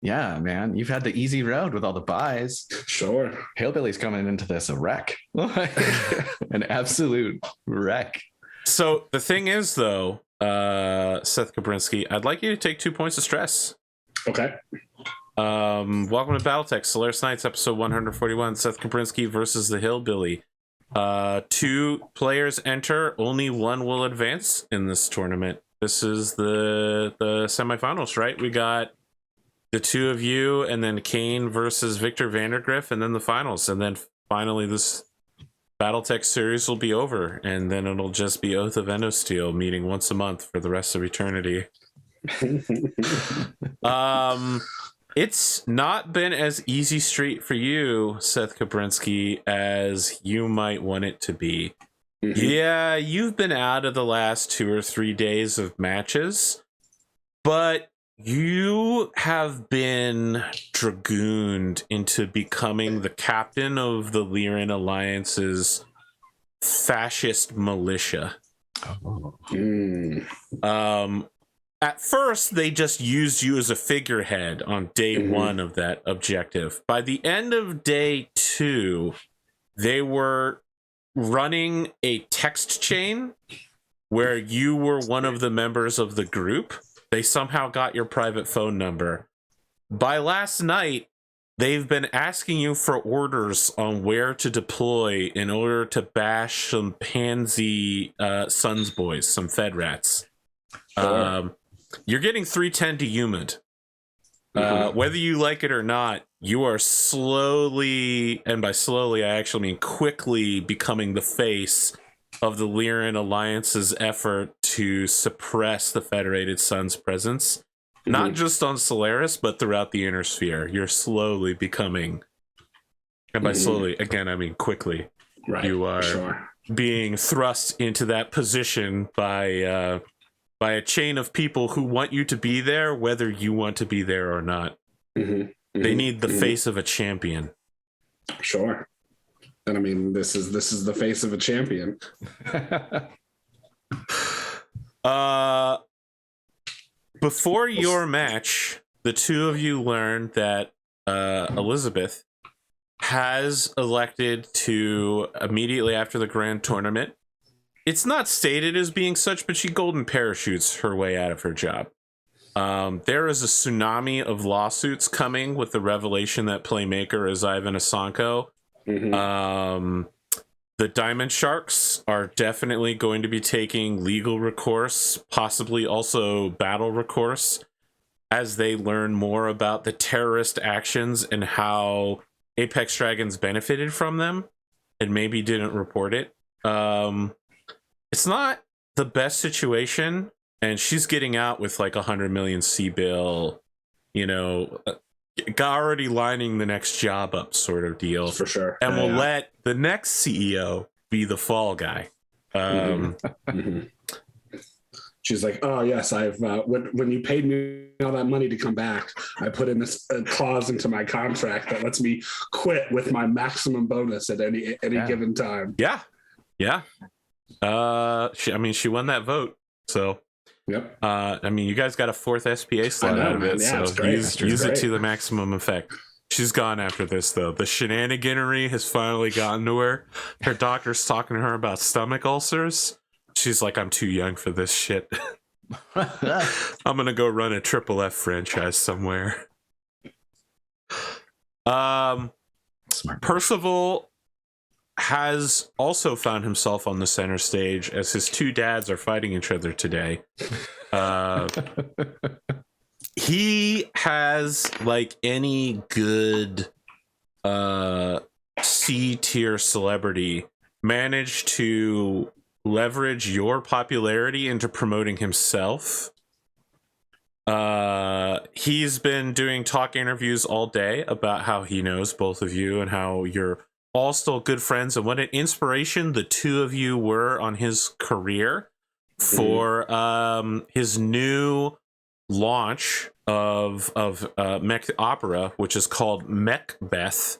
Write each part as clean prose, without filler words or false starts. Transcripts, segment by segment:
Yeah, man, you've had the easy road with all the buys. Sure. Hillbilly's coming into this a wreck, an absolute wreck. So the thing is, though, Seth Kabrinski, I'd like you to take 2 points of stress. Okay. Welcome to Battletech Solaris Nights, episode 141. Seth Kabrinski versus the Hillbilly. 2 players enter, only one will advance in this tournament. This is the semifinals, right? We got the 2 of you, and then Kane versus Victor Vandergriff, and then the finals. And then finally this Battletech series will be over, and then it'll just be Oath of Endosteel meeting once a month for the rest of eternity. It's not been as easy street for you, Seth Kabrinski, as you might want it to be. Yeah, you've been out of the last 2 or 3 days of matches, but you have been dragooned into becoming the captain of the Lyran Alliance's fascist militia. At first, they just used you as a figurehead on day 1 of that objective. By the end of day 2, they were running a text chain where you were one of the members of the group. They somehow got your private phone number. By last night, they've been asking you for orders on where to deploy in order to bash some pansy Sons boys, some Fed rats. Sure. You're getting 310 to humid. Whether you like it or not, you are slowly, and by slowly I actually mean quickly, becoming the face of the Lyran Alliance's effort to suppress the Federated Sun's presence, not just on Solaris, but throughout the Inner Sphere. You're slowly becoming, and by slowly, again, I mean quickly, you are being thrust into that position by a chain of people who want you to be there, whether you want to be there or not. They need the face of a champion. Sure. And I mean, this is the face of a champion. Before your match, the 2 of you learned that Elizabeth has elected to, immediately after the grand tournament, it's not stated as being such, but she golden parachutes her way out of her job. There is a tsunami of lawsuits coming with the revelation that Playmaker is Ivan Asanko. The Diamond Sharks are definitely going to be taking legal recourse, possibly also battle recourse, as they learn more about the terrorist actions and how Apex Dragons benefited from them and maybe didn't report it. It's not the best situation, and she's getting out with like 100 million C-bill, you know, already lining the next job up sort of deal. For sure. And we'll let the next CEO be the fall guy. She's like, oh yes, I've when you paid me all that money to come back, I put in this clause into my contract that lets me quit with my maximum bonus at any given time. Yeah. She won that vote, so yep. I mean, you guys got a 4th SPA slot out of it, yeah, so use it to the maximum effect. She's gone after this, though. The shenaniganery has finally gotten to her. Her doctor's talking to her about stomach ulcers. She's like, I'm too young for this shit. I'm gonna go run a Triple F franchise somewhere. Percival has also found himself on the center stage as his 2 dads are fighting each other today. He has, like any good C-tier celebrity, managed to leverage your popularity into promoting himself. He's been doing talk interviews all day about how he knows both of you and how you're all still good friends, and what an inspiration the 2 of you were on his career for his new launch of mech opera, which is called Mechbeth.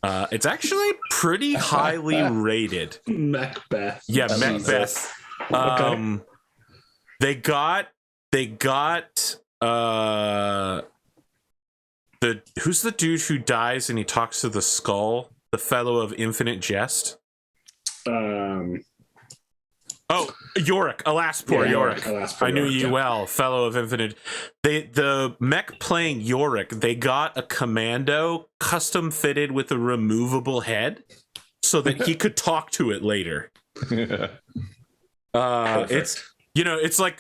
It's actually pretty highly rated. Mechbeth. Yeah, Mechbeth. Okay. They got who's the dude who dies and he talks to the skull? The fellow of infinite jest. Oh, Yorick, alas, poor Yorick. I knew you well, fellow of infinite. The mech playing Yorick, they got a commando custom fitted with a removable head so that he could talk to it later.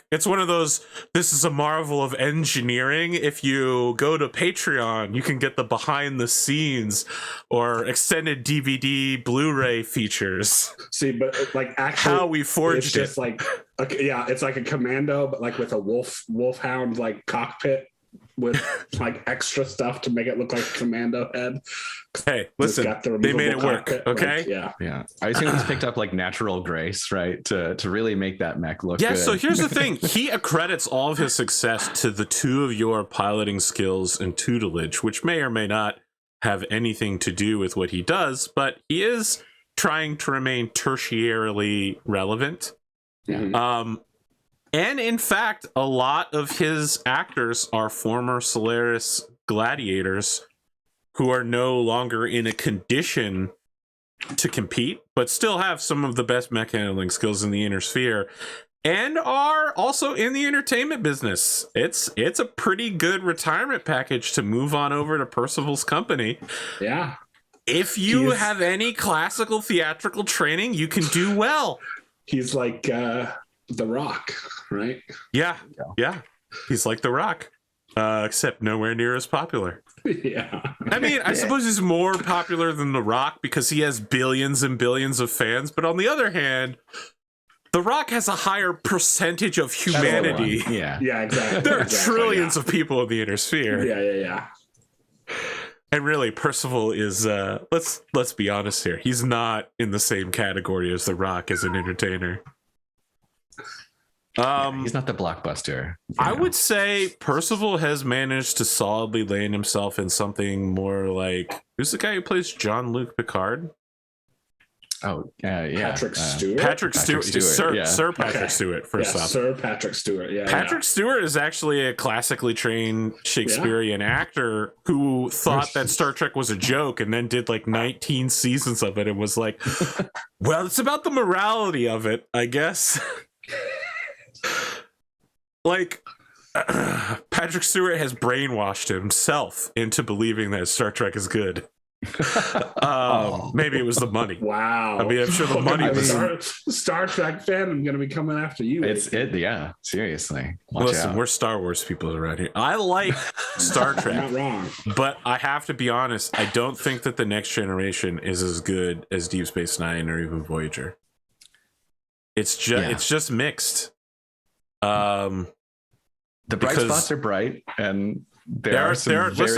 It's one of those, this is a marvel of engineering. If you go to Patreon, you can get the behind the scenes or extended DVD Blu-ray features. See, but like actually how we forged it's just like it's like a commando, but like with a wolfhound like cockpit with like extra stuff to make it look like a commando head. Hey, listen, they made it work. Okay. Like, yeah. I assume he's picked up like natural grace, right, to really make that mech look good. So here's the thing: he accredits all of his success to the two of your piloting skills and tutelage, which may or may not have anything to do with what he does, but he is trying to remain tertiarily relevant. Mm-hmm. And in fact, a lot of his actors are former Solaris gladiators who are no longer in a condition to compete, but still have some of the best mech handling skills in the inner sphere and are also in the entertainment business. It's a pretty good retirement package to move on over to Percival's company. Yeah. If you have any classical theatrical training, you can do well. He's like The Rock, right? Yeah. He's like The Rock, except nowhere near as popular. Yeah. I mean, I suppose he's more popular than The Rock because he has billions and billions of fans. But on the other hand, The Rock has a higher percentage of humanity. Yeah, exactly. There are trillions of people in the inner sphere. Yeah. And really, Percival is, let's be honest here, he's not in the same category as The Rock as an entertainer. He's not the blockbuster. I would say Percival has managed to solidly land himself in something more like, who's the guy who plays Jean-Luc Picard? Oh, yeah. Patrick Stewart. Patrick Stewart. Sir Patrick Okay. Stewart, first off. Sir Patrick Stewart. Yeah. Patrick Stewart is actually a classically trained Shakespearean actor who thought that Star Trek was a joke and then did like 19 seasons of it and was like, well, it's about the morality of it, I guess. Like, Patrick Stewart has brainwashed himself into believing that Star Trek is good. Maybe it was the money. Wow. I mean, I'm sure the money was. Star Trek fan, I'm going to be coming after you. Yeah, seriously. Listen, we're Star Wars people around here. I like Star Trek. Not wrong. But I have to be honest, I don't think that the next generation is as good as Deep Space Nine or even Voyager. It's just mixed. The bright spots are bright, and listen,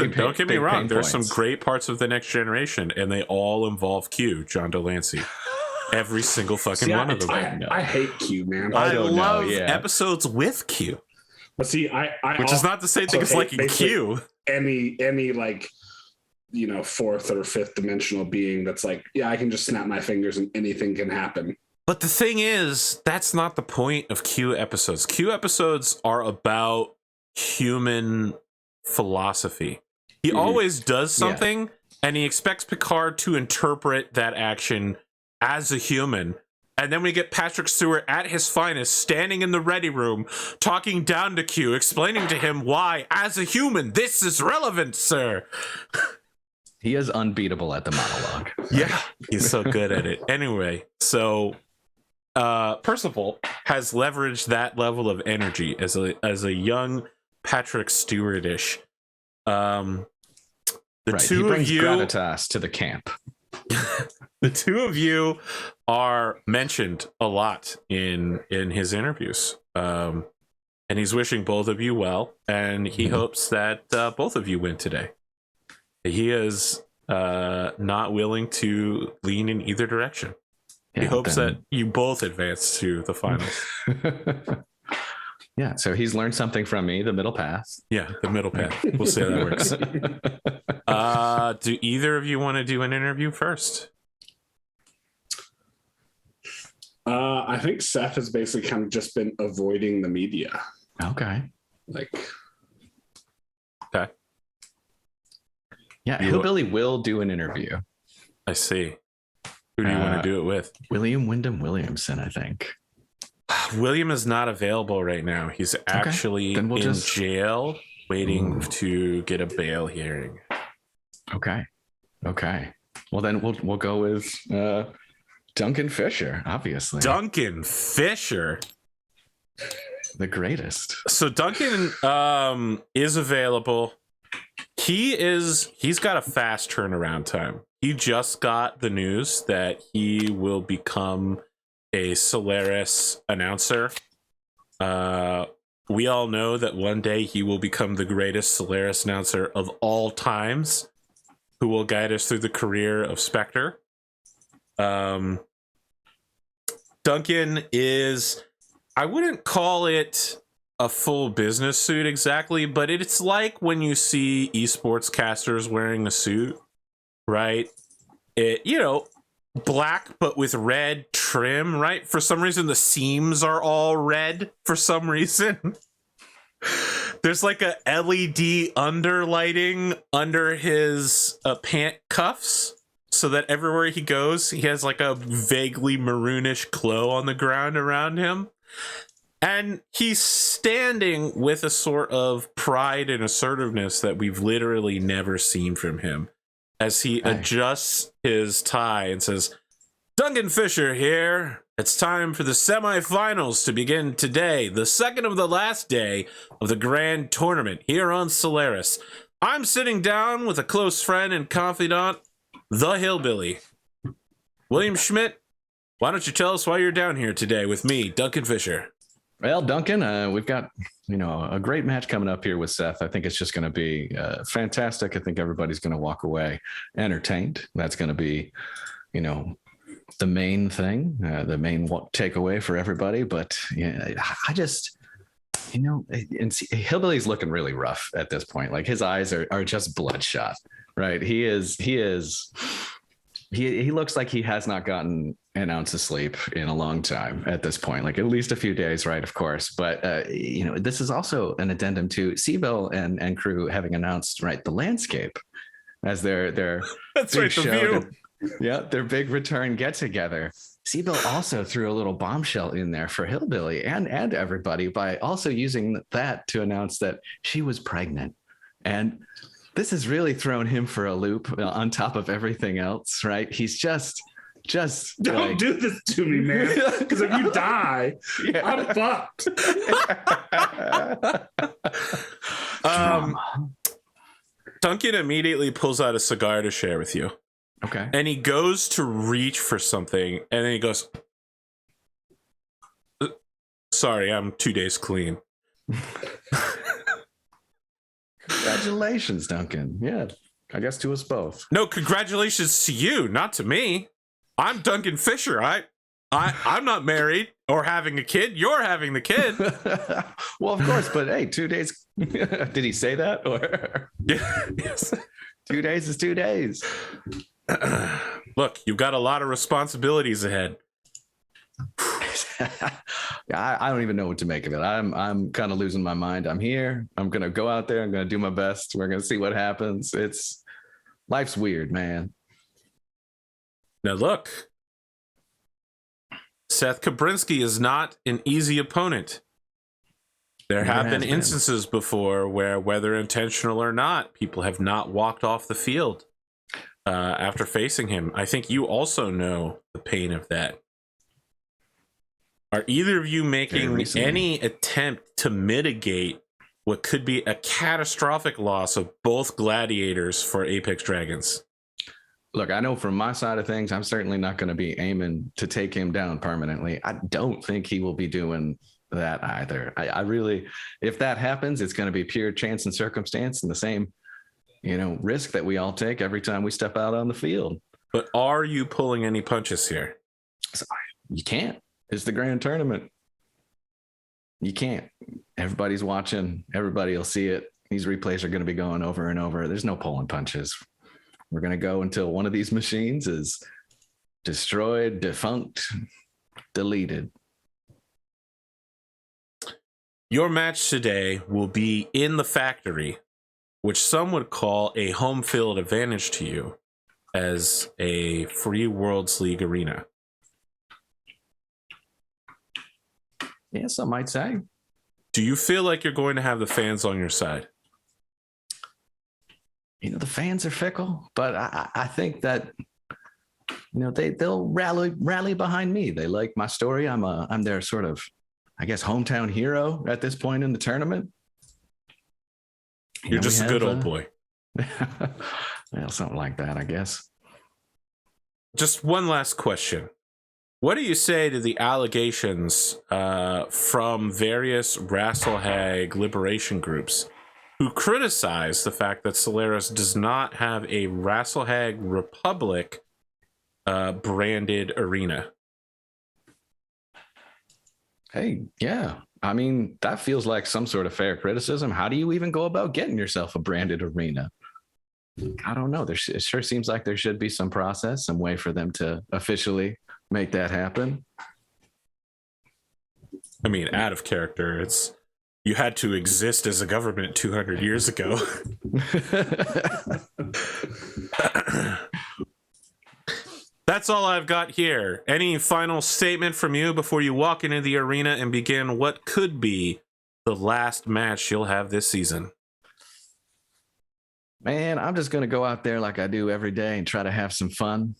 don't get me wrong. There are some points. great parts of the next generation, and they all involve Q, John Delancey. Every single fucking one of them. I hate Q, man. I love episodes with Q. But see, which is not the same thing as liking Q. Any like, fourth or fifth dimensional being that's like, I can just snap my fingers and anything can happen. But the thing is, that's not the point of Q episodes. Q episodes are about human philosophy. He always does something, and he expects Picard to interpret that action as a human. And then we get Patrick Stewart at his finest, standing in the ready room, talking down to Q, explaining to him why, as a human, this is relevant, sir. He is unbeatable at the monologue. Yeah, he's so good at it. Anyway, so Percival has leveraged that level of energy as a young Patrick Stewart-ish. The two he brings of you gravitas to the camp. The two of you are mentioned a lot in his interviews, and he's wishing both of you well, and he hopes that both of you win today. He is not willing to lean in either direction. He hopes that you both advance to the finals. Yeah, so he's learned something from me, the middle path. Yeah, the middle path. We'll see how that works. Do either of you want to do an interview first? I think Seth has basically kind of just been avoiding the media. Okay. Like, okay. Yeah, Hillbilly will do an interview. I see. Who do you want to do it with? William Wyndham Williamson, I think. William is not available right now. He's actually in jail waiting to get a bail hearing. Okay. Well, then we'll go with Duncan Fisher, obviously. Duncan Fisher, the greatest. So Duncan is available. He's got a fast turnaround time. He just got the news that he will become a Solaris announcer. We all know that one day he will become the greatest Solaris announcer of all times, who will guide us through the career of Spectre. Duncan is, I wouldn't call it a full business suit exactly, but it's like when you see esports casters wearing a suit, right? It, black but with red trim, right? For some reason the seams are all red for some reason. There's like a LED underlighting under his pant cuffs, so that everywhere he goes he has like a vaguely maroonish glow on the ground around him. And he's standing with a sort of pride and assertiveness that we've literally never seen from him, as he adjusts his tie and says, "Duncan Fisher here. It's time for the semifinals to begin today, the second of the last day of the grand tournament here on Solaris. I'm sitting down with a close friend and confidant, the Hillbilly. William Schmidt, why don't you tell us why you're down here today with me, Duncan Fisher?" Well, Duncan, we've got, a great match coming up here with Seth. I think it's just going to be fantastic. I think everybody's going to walk away entertained. That's going to be, the main thing, the main takeaway for everybody. But I just, and Hillbilly's looking really rough at this point. Like his eyes are just bloodshot, right? He looks like he has not gotten an ounce of sleep in a long time at this point, like at least a few days, right? Of course. But, this is also an addendum to Seabell and crew having announced, right, the landscape as their that's right, the view. Their big return get together. Seabell also threw a little bombshell in there for Hillbilly and everybody by also using that to announce that she was pregnant. And this has really thrown him for a loop on top of everything else, right? He's just don't do this to me, man. Because if you die, I'm fucked. Duncan immediately pulls out a cigar to share with you. Okay. And he goes to reach for something, and then he goes, "Sorry, I'm 2 days clean." Congratulations, Duncan. Yeah, I guess to us both. No, congratulations to you, not to me. I'm Duncan Fisher. I'm not married or having a kid. You're having the kid. Well, of course, but hey, 2 days. Did he say that? Or yes. 2 days is 2 days. Look, you've got a lot of responsibilities ahead. I don't even know what to make of it. I'm kind of losing my mind. I'm here. I'm gonna go out there. I'm gonna do my best. We're gonna see what happens. Life's weird, man. Now look, Seth Kabrinski is not an easy opponent. There have been instances before where, whether intentional or not, people have not walked off the field after facing him. I think you also know the pain of that. Are either of you making any attempt to mitigate what could be a catastrophic loss of both gladiators for Apex Dragons? Look, I know from my side of things, I'm certainly not going to be aiming to take him down permanently. I don't think he will be doing that either. I really, if that happens, it's going to be pure chance and circumstance and the same, risk that we all take every time we step out on the field. But are you pulling any punches here? You can't. It's the grand tournament. You can't. Everybody's watching. Everybody will see it. These replays are going to be going over and over. There's no pulling punches. We're going to go until one of these machines is destroyed, defunct, deleted. Your match today will be in the factory which some would call a home field advantage to you as a free Worlds League arena. Yeah, some might say. Do you feel like you're going to have the fans on your side? You know, the fans are fickle, but I think that, you know, they'll rally behind me. They like my story. I'm their sort of, I guess, hometown hero at this point in the tournament. You're just a good old boy. Well, something like that, I guess. Just one last question. What do you say to the allegations from various Rasselhag liberation groups who criticize the fact that Solaris does not have a Rasselhag Republic branded arena? Hey, yeah. I mean, that feels like some sort of fair criticism. How do you even go about getting yourself a branded arena? I don't know. It sure seems like there should be some process, some way for them to officially make that happen. I mean, out of character, it's you had to exist as a government 200 years ago. That's all I've got here. Any final statement from you before you walk into the arena and begin what could be the last match you'll have this season? Man, I'm just going to go out there like I do every day and try to have some fun.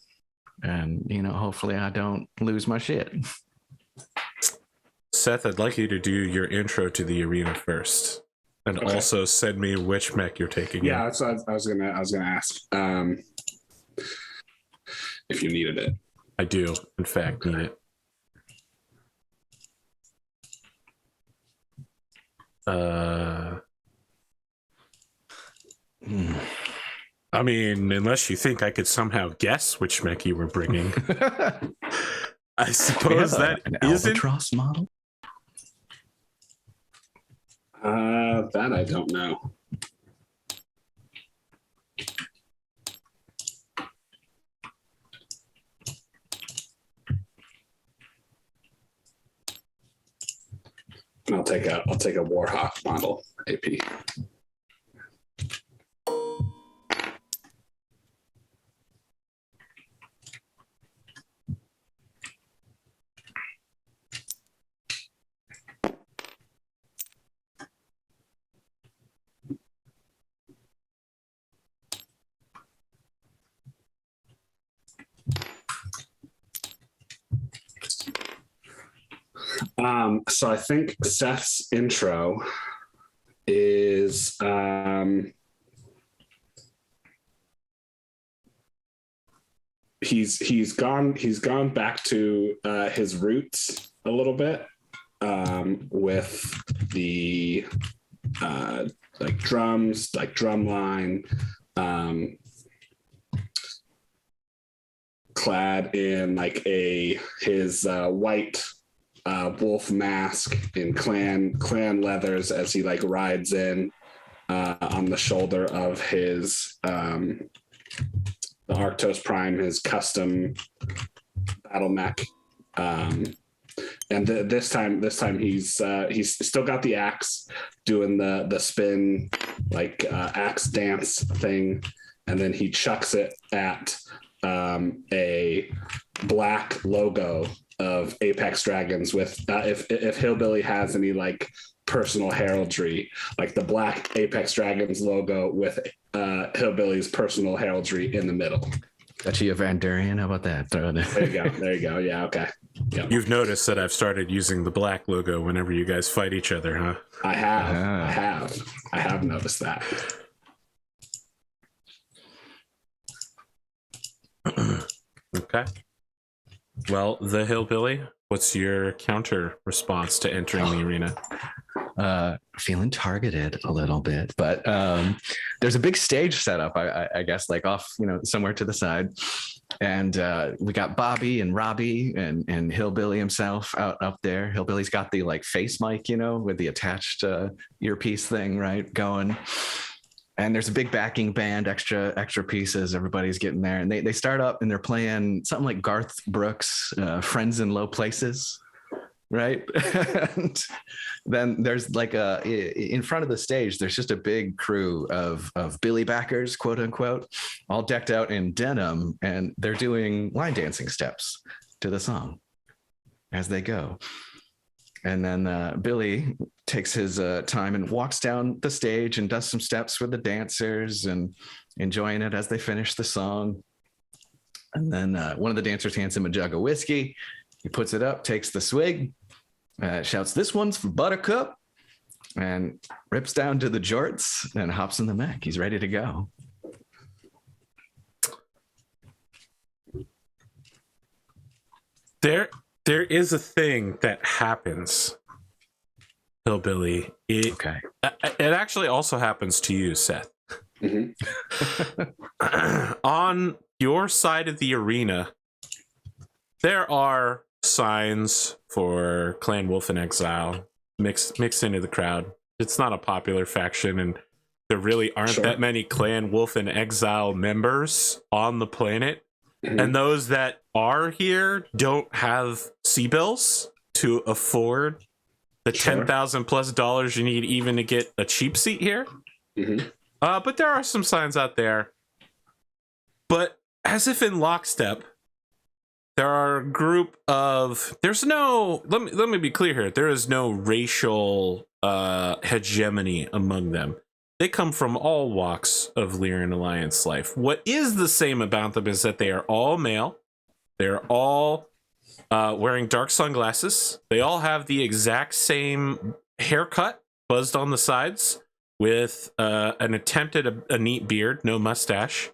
And, you know, hopefully I don't lose my shit. Seth, I'd like you to do your intro to the arena first. And also send me which mech you're taking. Yeah, that's what I was gonna ask. If you needed it. I do, in fact, need it. I mean, unless you think I could somehow guess which mech you were bringing. I suppose that an isn't... Albatross model? That I don't know. I'll take a Warhawk model AP. So I think Seth's intro is he's gone back to his roots a little bit with the like drums, like drum line, clad in like his white wolf mask in clan leathers as he like rides in on the shoulder of his the Arctos Prime, his custom battle mech. And this time he's still got the axe, doing the spin like axe dance thing, and then he chucks it at a black logo of Apex Dragons with if Hillbilly has any like personal heraldry, like the black Apex Dragons logo with Hillbilly's personal heraldry in the middle. Got you a Van Durian? How about that? Throw it in. There you go. Yeah, okay. Yep. You've noticed that I've started using the black logo whenever you guys fight each other, huh? I have noticed that. Okay. Well, the Hillbilly, what's your counter response to entering the arena? Feeling targeted a little bit, but there's a big stage set up, I guess, like off, you know, somewhere to the side. And we got Bobby and Robbie and Hillbilly himself out up there. Hillbilly's got the like face mic, you know, with the attached earpiece thing, right, going. And there's a big backing band, extra pieces. Everybody's getting there. And they start up and they're playing something like Garth Brooks, Friends in Low Places. right? And then there's like in front of the stage, there's just a big crew of Billy backers, quote unquote, all decked out in denim, and they're doing line dancing steps to the song as they go. And then Billy takes his time and walks down the stage and does some steps with the dancers and enjoying it as they finish the song. And then one of the dancers hands him a jug of whiskey. He puts it up, takes the swig, shouts, "This one's for Buttercup," and rips down to the jorts and hops in the mech. He's ready to go. There is a thing that happens, Hillbilly. It actually also happens to you, Seth. On your side of the arena, there are signs for Clan Wolf in Exile mixed into the crowd. It's not a popular faction, and there really aren't that many Clan Wolf in Exile members on the planet. And those that are here don't have C-bills to afford the $10,000 plus you need even to get a cheap seat here. But there are some signs out there. But as if in lockstep, there are a group of... There's no... Let me be clear here. There is no racial hegemony among them. They come from all walks of Lyran Alliance life. What is the same about them is that they are all male. They're all wearing dark sunglasses. They all have the exact same haircut, buzzed on the sides, with an attempt at a neat beard, no mustache.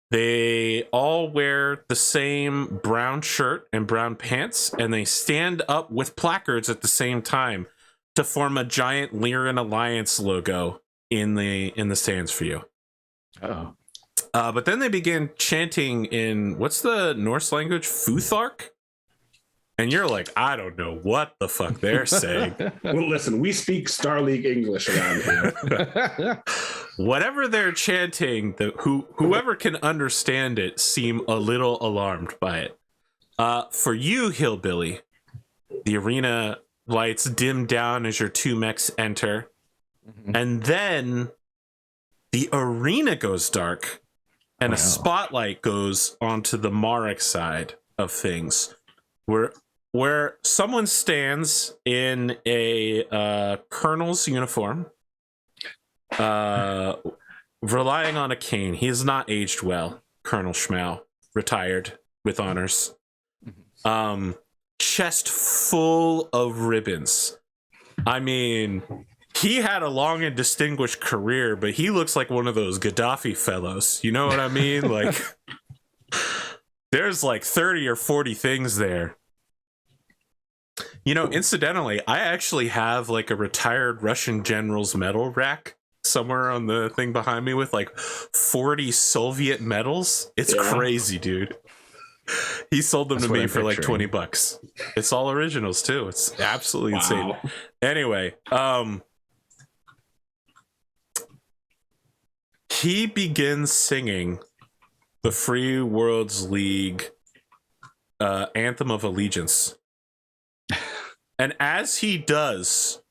They all wear the same brown shirt and brown pants, and they stand up with placards at the same time to form a giant Lyran Alliance logo in the stands for you. But then they begin chanting in, what's the Norse language? Futhark? And you're like, I don't know what the fuck they're saying. Well, listen, we speak Star League English around here. Whatever they're chanting, whoever can understand it seem a little alarmed by it. For you, Hillbilly, the arena lights dim down as your two mechs enter. And then the arena goes dark and a spotlight goes onto the Marek side of things, where someone stands in a colonel's uniform, relying on a cane. He has not aged well. Colonel Schmau, retired with honors. Chest full of ribbons. I mean, he had a long and distinguished career, but he looks like one of those Gaddafi fellows. You know what I mean? Like, there's like 30 or 40 things there. You know, incidentally, I actually have like a retired Russian general's medal rack somewhere on the thing behind me with like 40 Soviet medals. It's crazy, dude. He sold them to me for like $20. It's all originals too. It's absolutely insane. Anyway, he begins singing the Free Worlds League Anthem of Allegiance. And as he does,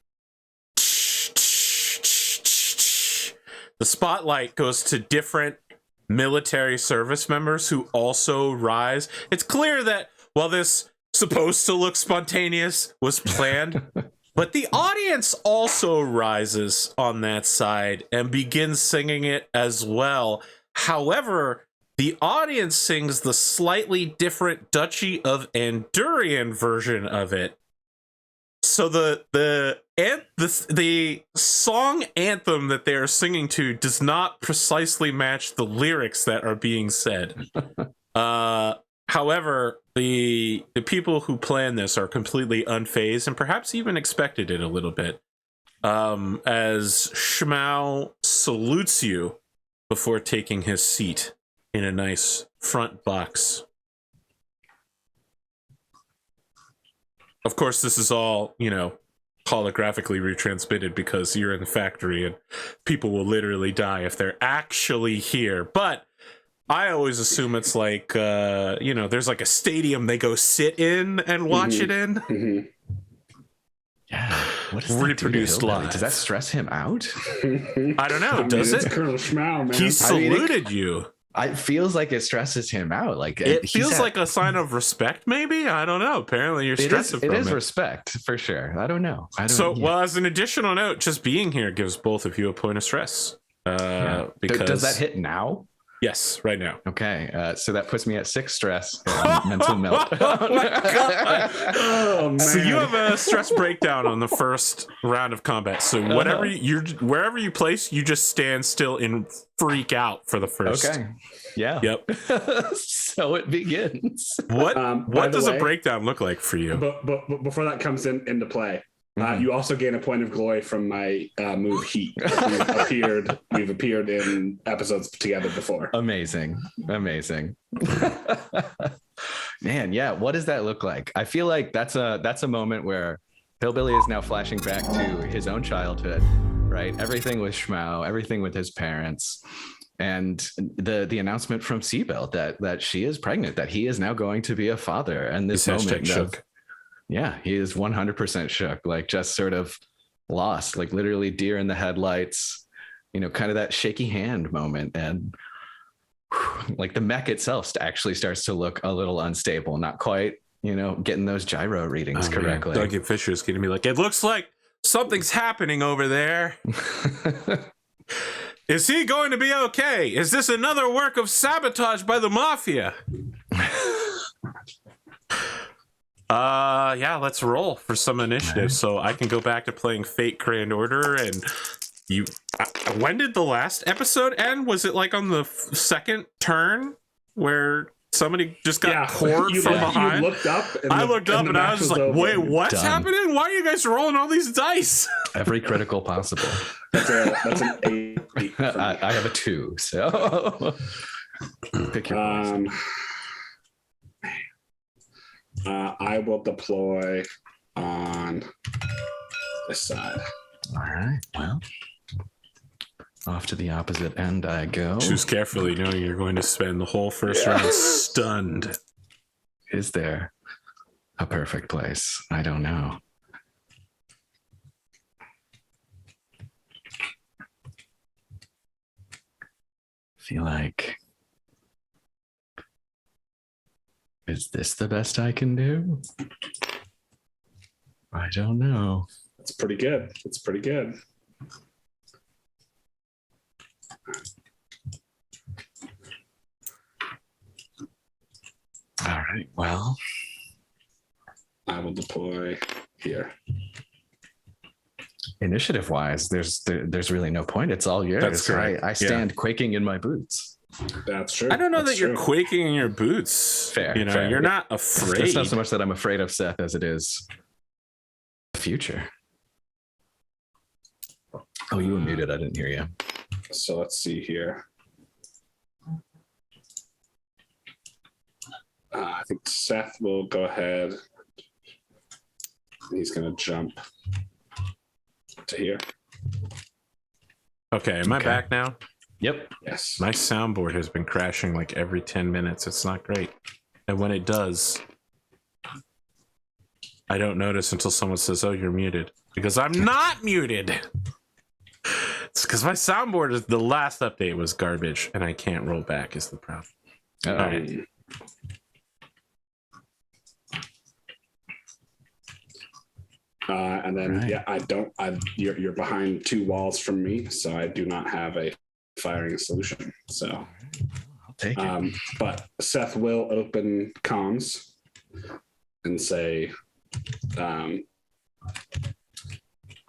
the spotlight goes to different military service members who also rise. It's clear that while this supposed to look spontaneous was planned, but the audience also rises on that side and begins singing it as well. However, the audience sings the slightly different Duchy of Andurian version of it. So the song anthem that they are singing to does not precisely match the lyrics that are being said. However, the people who plan this are completely unfazed and perhaps even expected it a little bit. As Schmau salutes you before taking his seat in a nice front box. Of course, this is all, you know, holographically retransmitted because you're in the factory and people will literally die if they're actually here. But I always assume it's like, you know, there's like a stadium they go sit in and watch it in. Yeah. What does that Reproduced do to Hillbilly? live. Does that stress him out? I don't know. Does it's it? Colonel Schmau, man. He saluted you. It feels like it stresses him out. Like It feels like a sign of respect, maybe. I don't know. Apparently, you're stressing from it. It is respect for sure. I don't know. Well, as an additional note, just being here gives both of you a point of stress. Because does that hit now? Yes, right now. Okay, so that puts me at 6 stress, mental melt. Oh my God. Oh, man. So you have a stress breakdown on the first round of combat. So whatever wherever you place, you just stand still and freak out for the first. Okay. Yeah. Yep. So it begins. What does way, a breakdown look like for you? But before that comes into play, you also gain a point of glory from my move Heat. We've appeared in episodes together before. Amazing. Man, yeah. What does that look like? I feel like that's a moment where Hillbilly is now flashing back to his own childhood, right? Everything with Schmau, everything with his parents, and the announcement from Seabelt that she is pregnant, that he is now going to be a father, and this moment of, yeah, he is 100% shook, like just sort of lost, like literally deer in the headlights, kind of that shaky hand moment. And like the mech itself actually starts to look a little unstable, not quite, getting those gyro readings correctly. Man. Doug Fisher is going to be like, it looks like something's happening over there. Is he going to be okay? Is this another work of sabotage by the mafia? Yeah, let's roll for some initiative so I can go back to playing Fate Grand Order. And you, when did the last episode end? Was it like on the second turn where somebody just got cored from behind? You looked up. I looked up and I was like, over. wait, what's happening? Why are you guys rolling all these dice? Every critical possible. That's an 8. I have a 2, so pick your poison. I will deploy on this side. All right. Well, off to the opposite end I go. Choose carefully, knowing you're going to spend the whole first round stunned. Is there a perfect place? I don't know. Feel like, is this the best I can do? I don't know. It's pretty good. All right. Well, I will deploy here. Initiative wise, there's really no point. It's all yours. That's correct. I stand quaking in my boots. That's true. I don't know That's that true. you're quaking in your boots. Fair. You're not afraid. It's not so much that I'm afraid of Seth as it is the future. Oh, you were muted. I didn't hear you. So let's see here. I think Seth will go ahead. He's going to jump to here. Okay, am I back now? Yep. Yes. My soundboard has been crashing like every 10 minutes. It's not great. And when it does, I don't notice until someone says, oh, you're muted. Because I'm not muted. It's because my soundboard is the last update was garbage and I can't roll back is the problem. All right. And then, you're behind 2 walls from me, so I do not have a firing solution. So I'll take it. But Seth will open comms and say,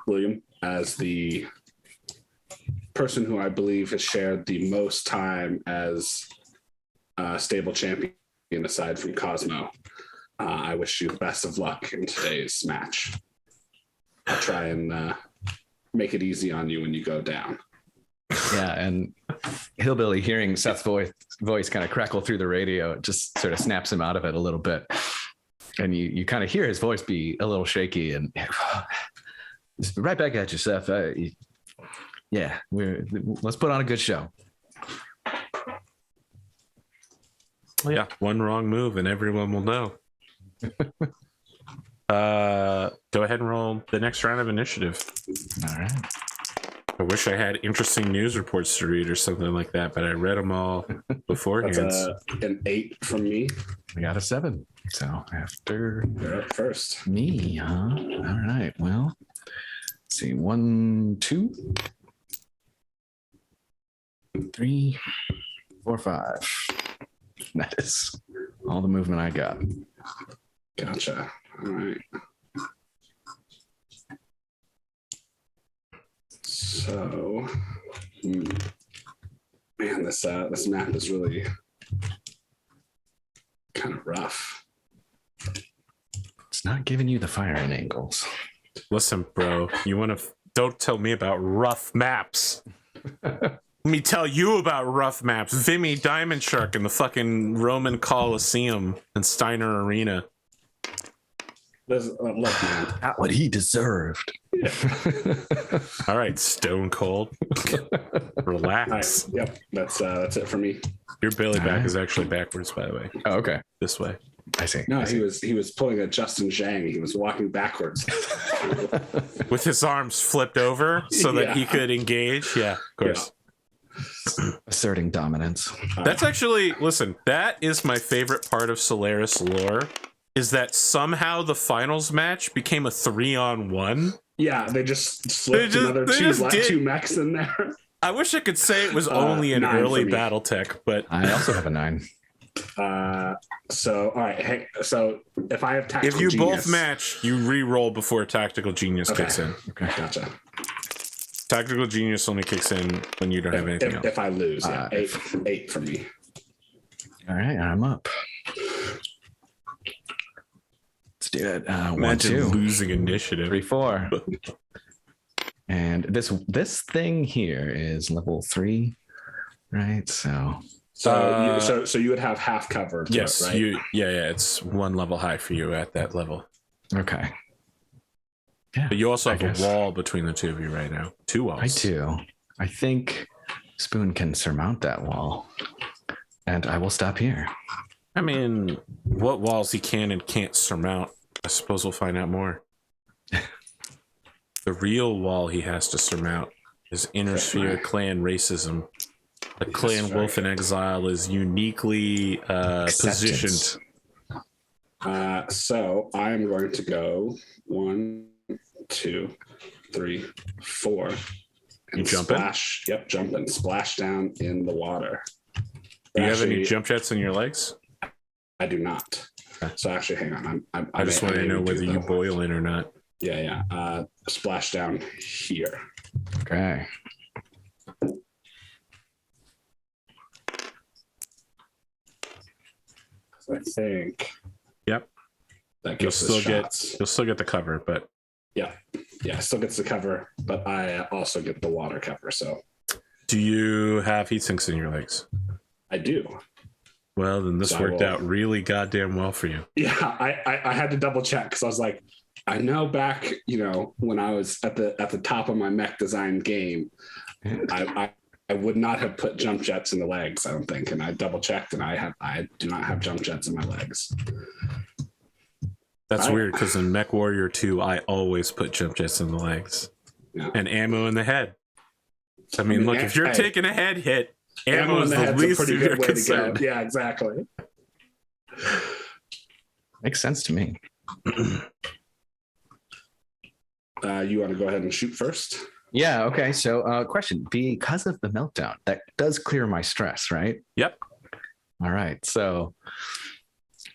William, as the person who I believe has shared the most time as a stable champion aside from Cosmo, I wish you the best of luck in today's match. I'll try and make it easy on you when you go down. Yeah, and Hillbilly, hearing Seth's voice kind of crackle through the radio, it just sort of snaps him out of it a little bit. And you kind of hear his voice be a little shaky, and right back at you, Seth. Yeah, let's put on a good show. Well, yeah, one wrong move and everyone will know. go ahead and roll the next round of initiative. All right. I wish I had interesting news reports to read or something like that, but I read them all beforehand. That's an 8 from me. I got a 7. So after You're up first. me, huh? All right. Well, let's see. 1, 2, 3, 4, 5. That is all the movement I got. Gotcha. All right. So, man, this map is really kind of rough. It's not giving you the firing angles. Listen, bro, don't tell me about rough maps. Let me tell you about rough maps. Vimy Diamond Shark in the fucking Roman Coliseum and Steiner Arena. Look, man. Not what he deserved. Yeah. All right, Stone Cold. Relax. All right. Yep, that's it for me. Your belly back right. is actually backwards, by the way. Oh, okay. This way. I see. No, I see. he was pulling a Justin Zhang. He was walking backwards. With his arms flipped over so that he could engage. Yeah, of course. Asserting dominance. That's actually, listen, that is my favorite part of Solaris lore, is that somehow the finals match became a 3-on-1. Yeah, they just slipped another two mechs in there. I wish I could say it was only an early Battletech, but I also have a 9. So all right, hey, so if I have tactical if you genius, both match, you re-roll before Tactical Genius kicks in. Okay. Gotcha. Tactical Genius only kicks in when you don't have anything else. If I lose, yeah, 8 for me. All right, I'm up. Let's do it. 1, Imagine 2, losing initiative. 3, 4. And this thing here is level 3, right? So So you would have half cover. Yes, right? it's 1 level high for you at that level. okay. Yeah, But you also I have guess. a wall between the two of you right now. 2 walls. I do. I think Spoon can surmount that wall, and I will stop here. I mean, what walls he can and can't surmount, I suppose we'll find out more. The real wall he has to surmount is Intersphere clan racism. The clan Wolf in Exile is uniquely positioned. So I'm going to go 1, 2, 3, 4. And You jumping? splash. Yep, jumping. Splash down in the water. Do you have any jump jets in your legs? I do not. So actually, hang on. I just want to know whether you boil in or not. Yeah. Splash down here. Okay. I think. Yep. That You'll gives us still shots. get the cover, but Yeah, still gets the cover, but I also get the water cover. So do you have heat sinks in your legs? I do. Well, then this So I worked will- out really goddamn well for you. Yeah, I had to double check because I was like, I know back, when I was at the top of my mech design game, I would not have put jump jets in the legs, I don't think. And I double checked, and I do not have jump jets in my legs. That's Right. weird because in Mech Warrior 2, I always put jump jets in the legs Yeah. and ammo in the head. I mean, look, if you're taking a head hit, ammo is the head's least of your way to concern. go. Yeah, exactly. Makes sense to me. You want to go ahead and shoot first? Yeah. Okay. So, question: because of the meltdown, that does clear my stress, right? Yep. All right. So,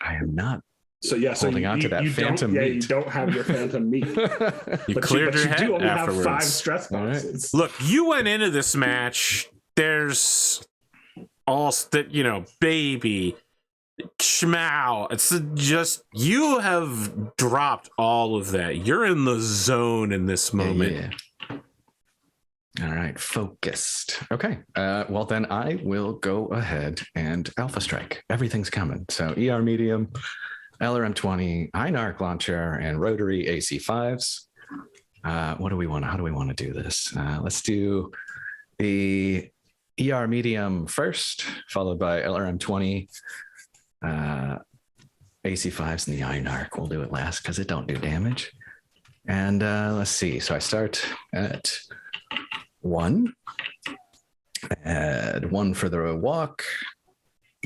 I am not So yeah, so holding on to that phantom don't, meat. you don't have your phantom meat. You But cleared your you head do only afterwards. have 5 stress All right. boxes. Look, you went into this match. There's all that, baby, schmow. It's just you have dropped all of that. You're in the zone in this moment. Yeah. All right, focused. Okay. Well, then I will go ahead and Alpha Strike. Everything's coming. So ER medium, LRM-20, INARC launcher, and rotary AC5s. What do we want? How do we want to do this? Let's do the ER medium first, followed by LRM-20, AC5s, and the INARC. We'll do it last because it don't do damage. And let's see. So I start at 1. Add 1 for the walk,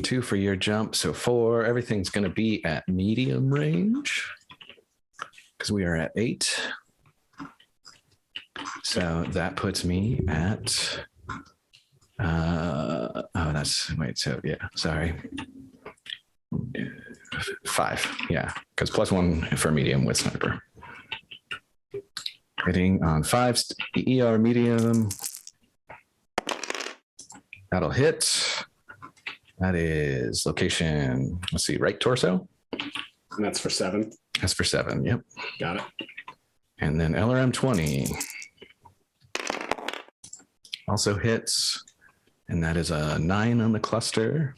2 for your jump. So 4. Everything's going to be at medium range because we are at 8. So that puts me at, sorry. 5. Yeah, because +1 for medium with sniper. Hitting on 5 ER medium. That'll hit. That is location, let's see, right torso. And that's for 7. That's for 7. Yep. Got it. And then LRM 20 also hits. And that is a 9 on the cluster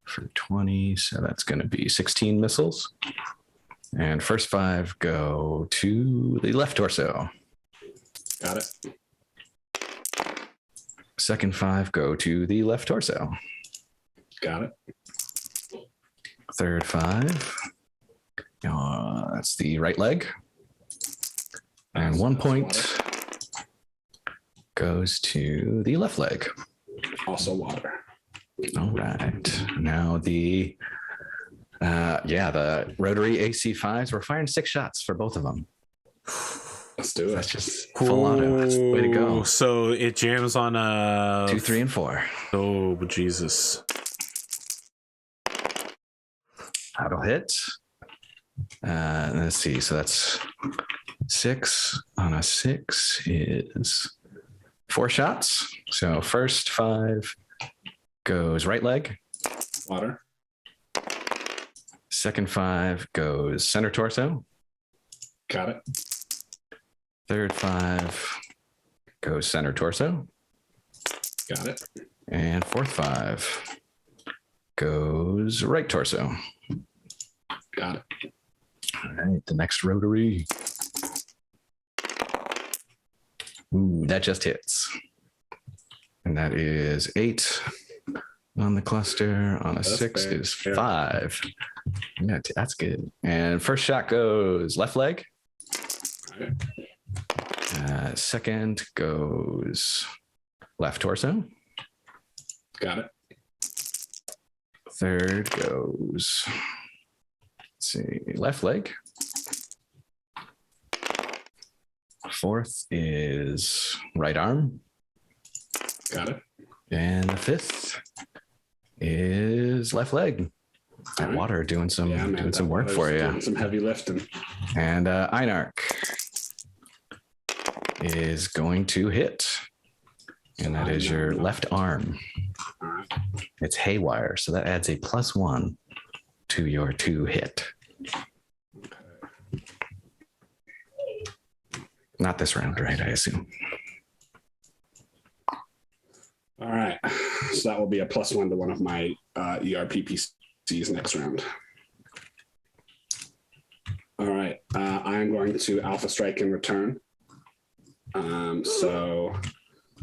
for 20. So that's going to be 16 missiles. And first 5 go to the left torso. Got it. Second 5 go to the left torso. Got it. Third 5. That's the right leg. And 1 point goes to the left leg. Also water. All right. Now the rotary AC5s, we're firing 6 shots for both of them. Let's do it. That's just full auto. That's the way to go. So it jams on 2, 3, and 4. Oh, Jesus. That'll hit. Let's see. So that's 6 on a 6 is 4 shots. So first 5 goes right leg. Water. Second 5 goes center torso. Got it. Third 5 goes center torso. Got it. And fourth 5 goes right torso. Got it. All right, the next rotary. Ooh, that just hits. And that is 8 on the cluster. On a That's 6 fair. is 5. Yeah, that's good. And first shot goes left leg. All right. Second goes left torso. Got it. Third goes, let's see, left leg. Fourth is right arm. Got it. And the fifth is left leg. That All right. water doing some that work water's for you. doing some heavy lifting. And Einarch is going to hit. And that is your left arm. All right. It's haywire, so that adds a +1 to your 2 hit. Not this round, right? I assume. All right. So that will be a +1 to one of my ERPPCs next round. All right. I am going to Alpha Strike in return. So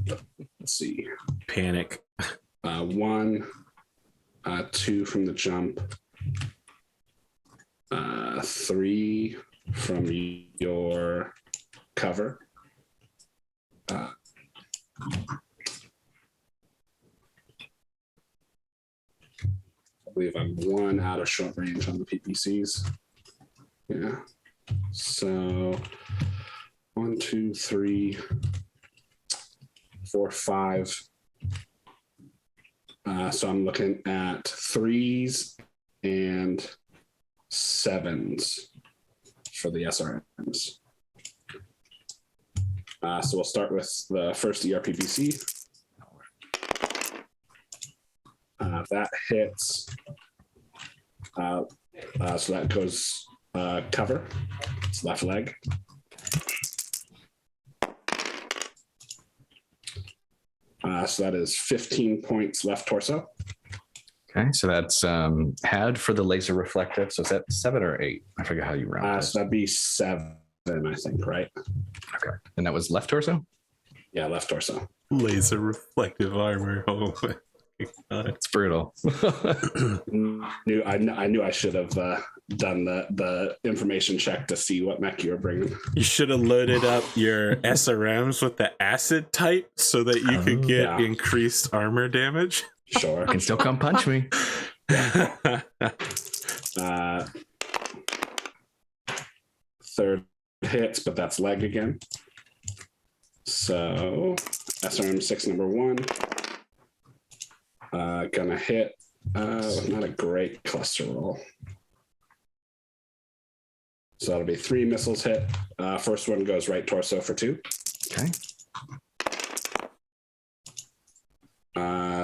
let's see. Panic. 1, 2 from the jump, 3 from your cover. I believe I'm 1 out of short range on the PPCs. Yeah. So 1, 2, 3, 4, 5. So I'm looking at 3s and 7s for the SRMs. So we'll start with the first ERPVC. That hits. So that goes cover. It's left leg. So that is 15 points left torso. Okay, so that's had for the laser reflective. So is that 7 or 8? I forget how you round it. So that'd be 7, I think, right? Okay, and that was left torso. Yeah, left torso. Laser reflective armor. Oh my It's brutal. I knew I should have done the information check to see what mech you were bringing. You should have loaded up your SRMs with the acid type so that you could get increased armor damage. Sure. You can still come punch me. Third hits, but that's leg again. So SRM 6 number 1. Gonna hit. Not a great cluster roll. So that'll be 3 missiles hit. First one goes right torso for 2. Okay.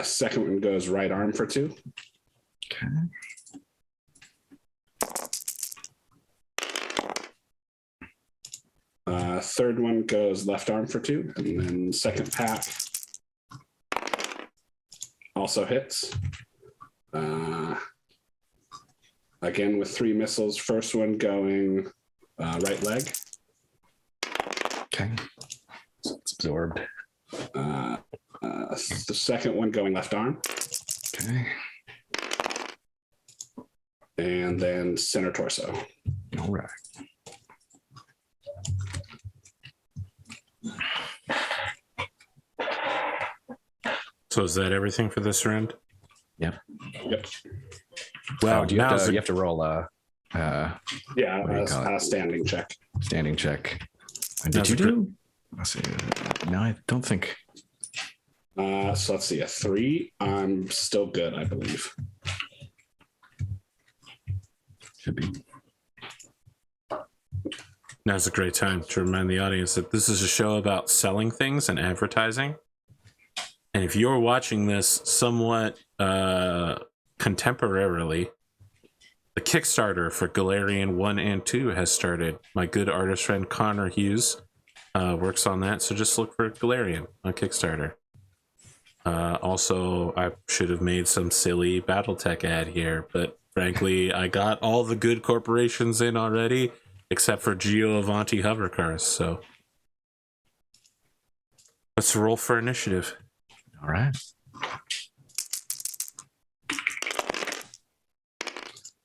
Second one goes right arm for 2. Okay. Third one goes left arm for 2, and then second pack also hits. Again with 3 missiles. First one going right leg. Okay. So it's absorbed. The second one going left arm. Okay. And then center torso. All right. So is that everything for this round? Yep. Yep. Well, you have to roll a standing check. standing check. Did you do? Let's see. No, I don't think. So let's see, a 3. I'm still good, I believe. Should be. Now's a great time to remind the audience that this is a show about selling things and advertising. And if you're watching this somewhat contemporarily, the Kickstarter for Galarian 1 and 2 has started. My good artist friend Connor Hughes works on that, so just look for Galarian on Kickstarter. Also, I should have made some silly Battletech ad here, but frankly, I got all the good corporations in already, except for Geo Avanti hover cars, so let's roll for initiative. All right.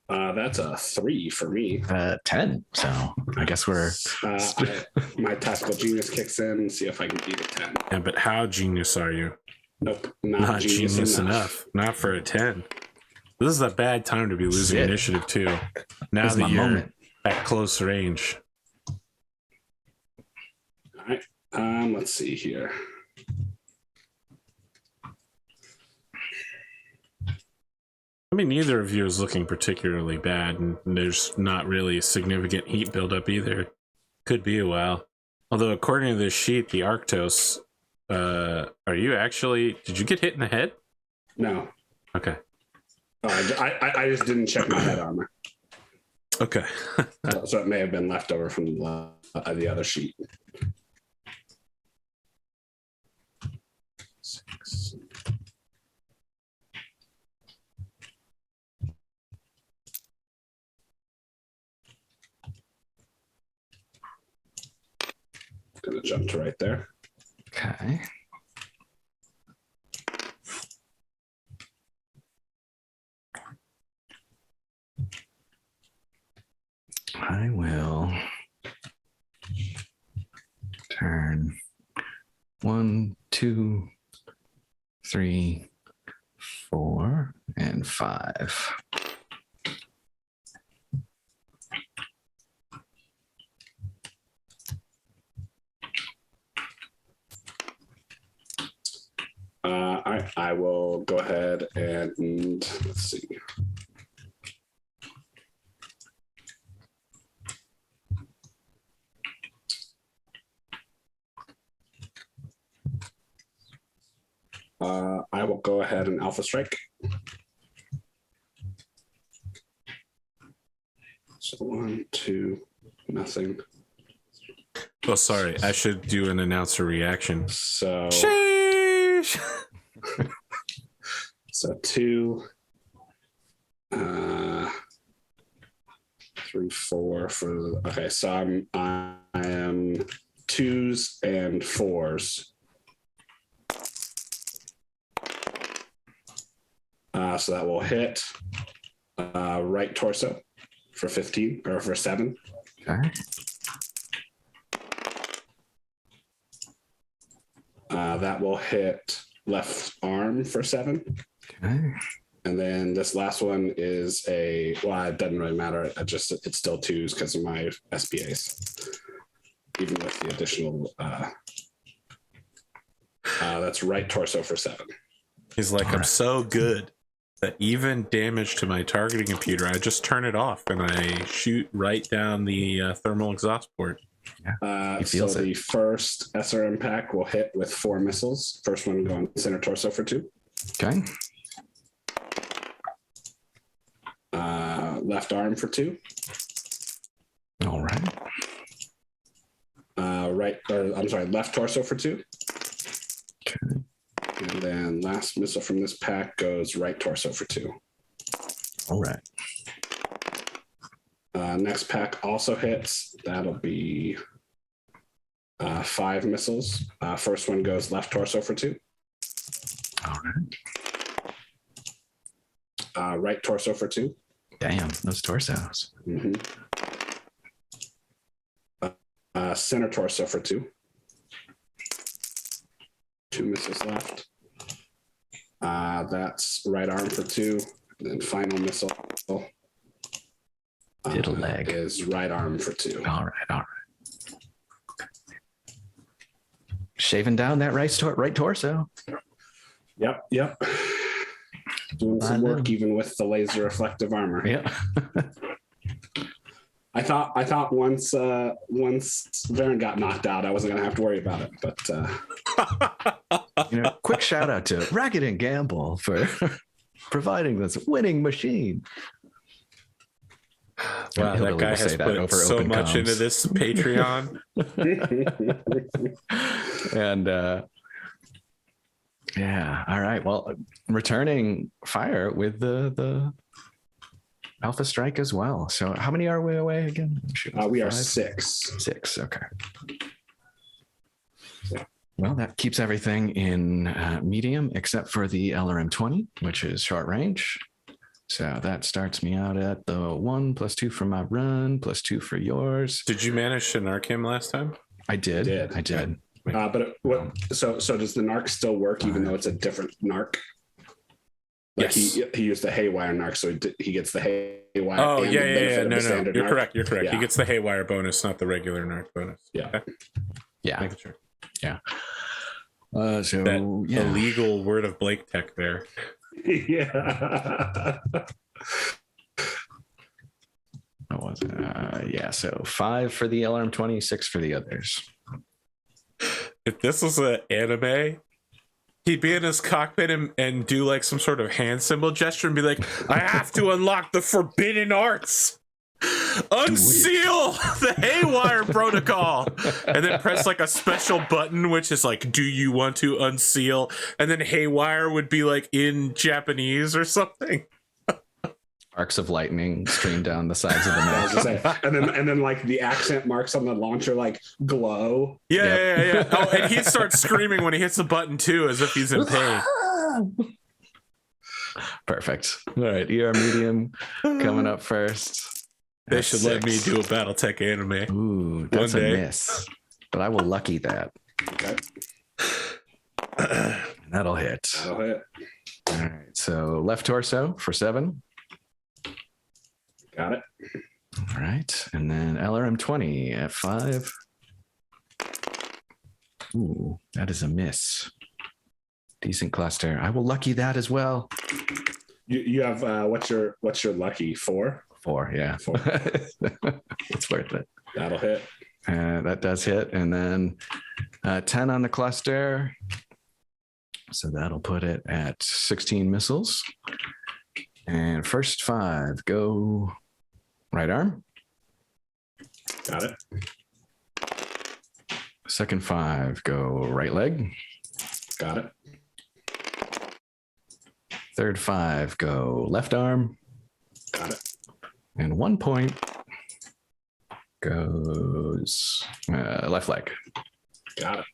That's a 3 for me. 10. So I guess we're. My tactical genius kicks in and see if I can beat a 10. Yeah, but how genius are you? Nope, Not genius enough. Not for a 10. This is a bad time to be losing initiative too. Now that you're at close range. All right. Let's see here. I mean, neither of you is looking particularly bad, and there's not really significant heat buildup either. Could be a while. Although, according to this sheet, the Arctos, are you actually... Did you get hit in the head? No. Okay. I just didn't check my head armor. Okay. So it may have been left over from the other sheet. 6. Gonna jump to right there. Okay. I will turn 1, 2, 3, 4, and 5. I will go ahead and let's see. I will go ahead and alpha strike. So 1, 2, nothing. Oh, sorry. I should do an announcer reaction. So, Sheesh! so 2, 3, 4 for okay. So I am 2s and 4s. So that will hit right torso for 15 or for 7. Okay. That will hit left arm for 7. Okay. And then this last one is well, it doesn't really matter. It's still 2s because of my SPAs, even with the additional. That's right torso for 7. He's like, I'm so good that even damage to my targeting computer, I just turn it off and I shoot right down the thermal exhaust port. Yeah, so the first SRM pack will hit with 4 missiles. First one going center torso for 2. Okay. Left arm for 2. All right. Left torso for 2. Okay. And then last missile from this pack goes right torso for 2. All right. Next pack also hits. That'll be 5 missiles. First one goes left torso for 2. All right. Right torso for 2. Damn, those torsos. Mm-hmm. Center torso for 2. 2 missiles left. That's right arm for 2. And then final missile Diddle leg is right arm for 2. All right. All right. Shaving down that right torso. Yep. Doing some work even with the laser reflective armor. Yeah. I thought once Varen got knocked out, I wasn't gonna have to worry about it. But Quick shout out to Racket and Gamble for providing this winning machine. Wow, that guy has put so much into this Patreon. And yeah, all right. Well, returning fire with the Alpha Strike as well. So how many are we away again? We are 6. 6, okay. Well, that keeps everything in medium except for the LRM-20, which is short range. So that starts me out at the 1 + 2 for my run, +2 for yours. Did you manage to narc him last time? I did. So does the narc still work even though it's a different narc? Like yes. He used the haywire narc, so he gets the haywire. Oh yeah. No, you're correct. You're correct. Yeah. He gets the haywire bonus, not the regular narc bonus. Yeah. Okay. Yeah. Making sure. Yeah. That illegal word of Blake tech there. Yeah. What was it? Yeah. So 5 for the LRM-20, 6 for the others. If this was an anime, he'd be in his cockpit and do like some sort of hand symbol gesture and be like, I have to unlock the forbidden arts. Unseal the haywire protocol, and then press like a special button which is like, do you want to unseal? And then haywire would be like in Japanese or something. Arcs of lightning stream down the sides of the mech. and then like the accent marks on the launcher like glow. Yeah. Oh, and he'd start screaming when he hits the button too, as if he's in pain. Perfect. All right, ER medium coming up first. They should let me do a Battletech anime. Ooh, that's a miss. But I will lucky that. Okay. That'll hit. All right, so left torso for 7. Got it. All right. And then LRM-20 at 5. Ooh, that is a miss. Decent cluster. I will lucky that as well. You have what's your lucky 4? 4, yeah. 4. It's worth it. That'll hit. That does hit. And then 10 on the cluster. So that'll put it at 16 missiles. And first 5 go right arm. Got it. Second 5 go right leg. Got it. Third 5 go left arm. Got it. And 1 point goes left leg. Got it.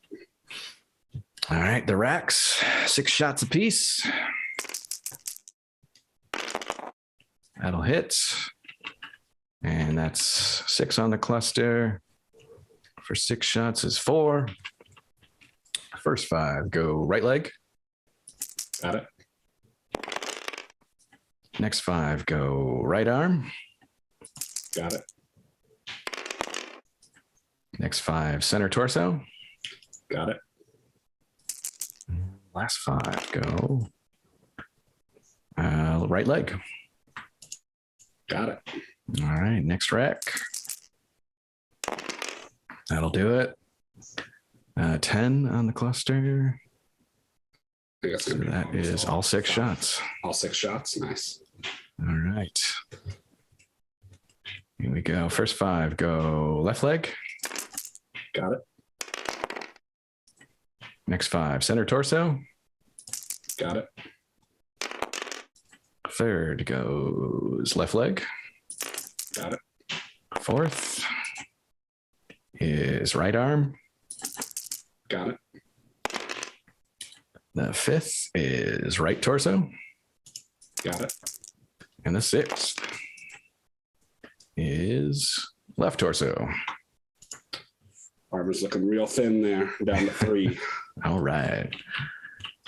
All right, the racks, 6 shots apiece. That'll hit. And that's 6 on the cluster. For 6 shots is 4. First 5 go right leg. Got it. Next 5 go right arm. Got it. Next 5 center torso. Got it. Last 5 go right leg. Got it. All right, next rack. That'll do it. 10 on the cluster. So that is all 6 shots. All 6 shots. Nice. All right. Here we go. First 5 go left leg. Got it. Next 5 center torso. Got it. Third goes left leg. Got it. Fourth is right arm. Got it. The 5th is right torso. Got it. And the 6th is left torso. Armor's looking real thin there, down to 3. All right.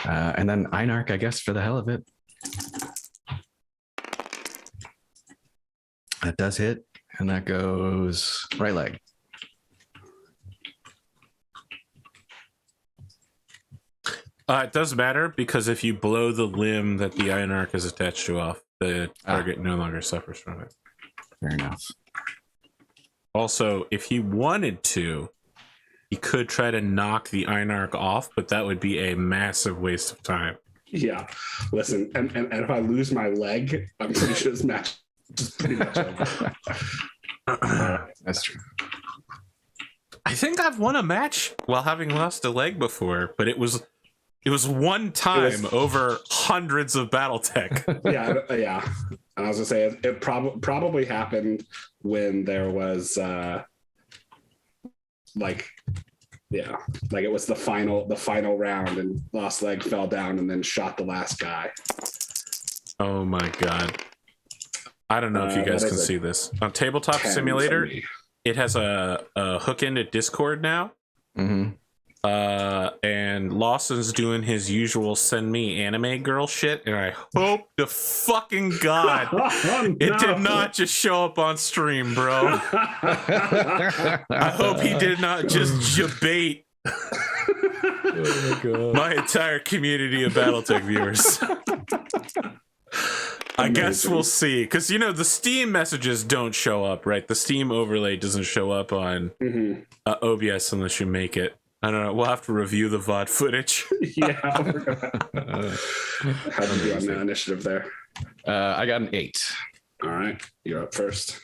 And then Einarch, I guess, for the hell of it. That does hit, and that goes right leg. It does matter because if you blow the limb that the Einarch is attached to off, the target no longer suffers from it. Fair enough. Also, if he wanted to, he could try to knock the Einarch off, but that would be a massive waste of time. Yeah. Listen, and if I lose my leg, I'm pretty sure this match is pretty much over. That's true. I think I've won a match while having lost a leg before, but it was one time over hundreds of Battletech. Yeah. And I was gonna say it probably happened when there was like it was the final round and Lost Leg fell down and then shot the last guy. Oh my god. I don't know if you guys can see this. On Tabletop Simulator, it has a hook into Discord now. Mm-hmm. And Lawson's doing his usual send me anime girl shit, and I hope to fucking god it did not just show up on stream, bro. I hope he did not just debate my entire community of Battletech viewers. I guess we'll see, because the Steam messages don't show up, right? The Steam overlay doesn't show up on OBS unless you make it. I don't know. We'll have to review the VOD footage. Yeah. How did you do on the initiative there? I got an 8. All right. You're up first.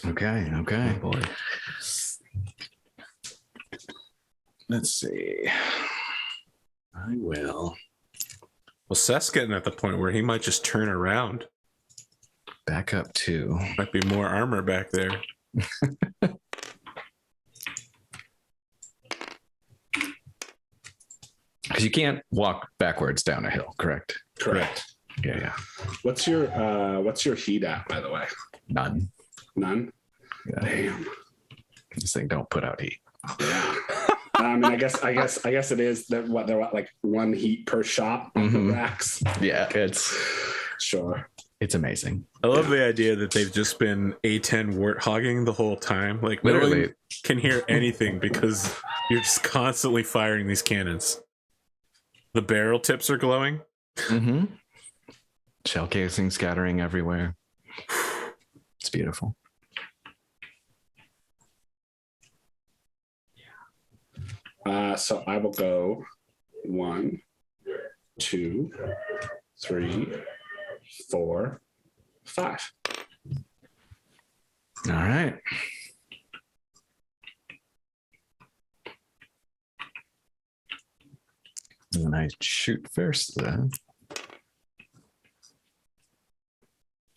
Okay. Oh, boy. Let's see. I will. Well, Seth's getting at the point where he might just turn around. Back up 2. Might be more armor back there. Because you can't walk backwards down a hill, correct? Correct. Yeah. What's your heat at, by the way? None. None? Yeah. Damn. This thing don't put out heat. Yeah. I mean, I guess it is that they're like 1 heat per shot on the racks. Yeah, it's sure. It's amazing. I love the idea that they've just been A10 warthogging the whole time. Like literally, no one can hear anything because you're just constantly firing these cannons. The barrel tips are glowing. Mm-hmm. Shell casing scattering everywhere. It's beautiful. So I will go 1, 2, 3, 4, 5. All right. And I shoot first then.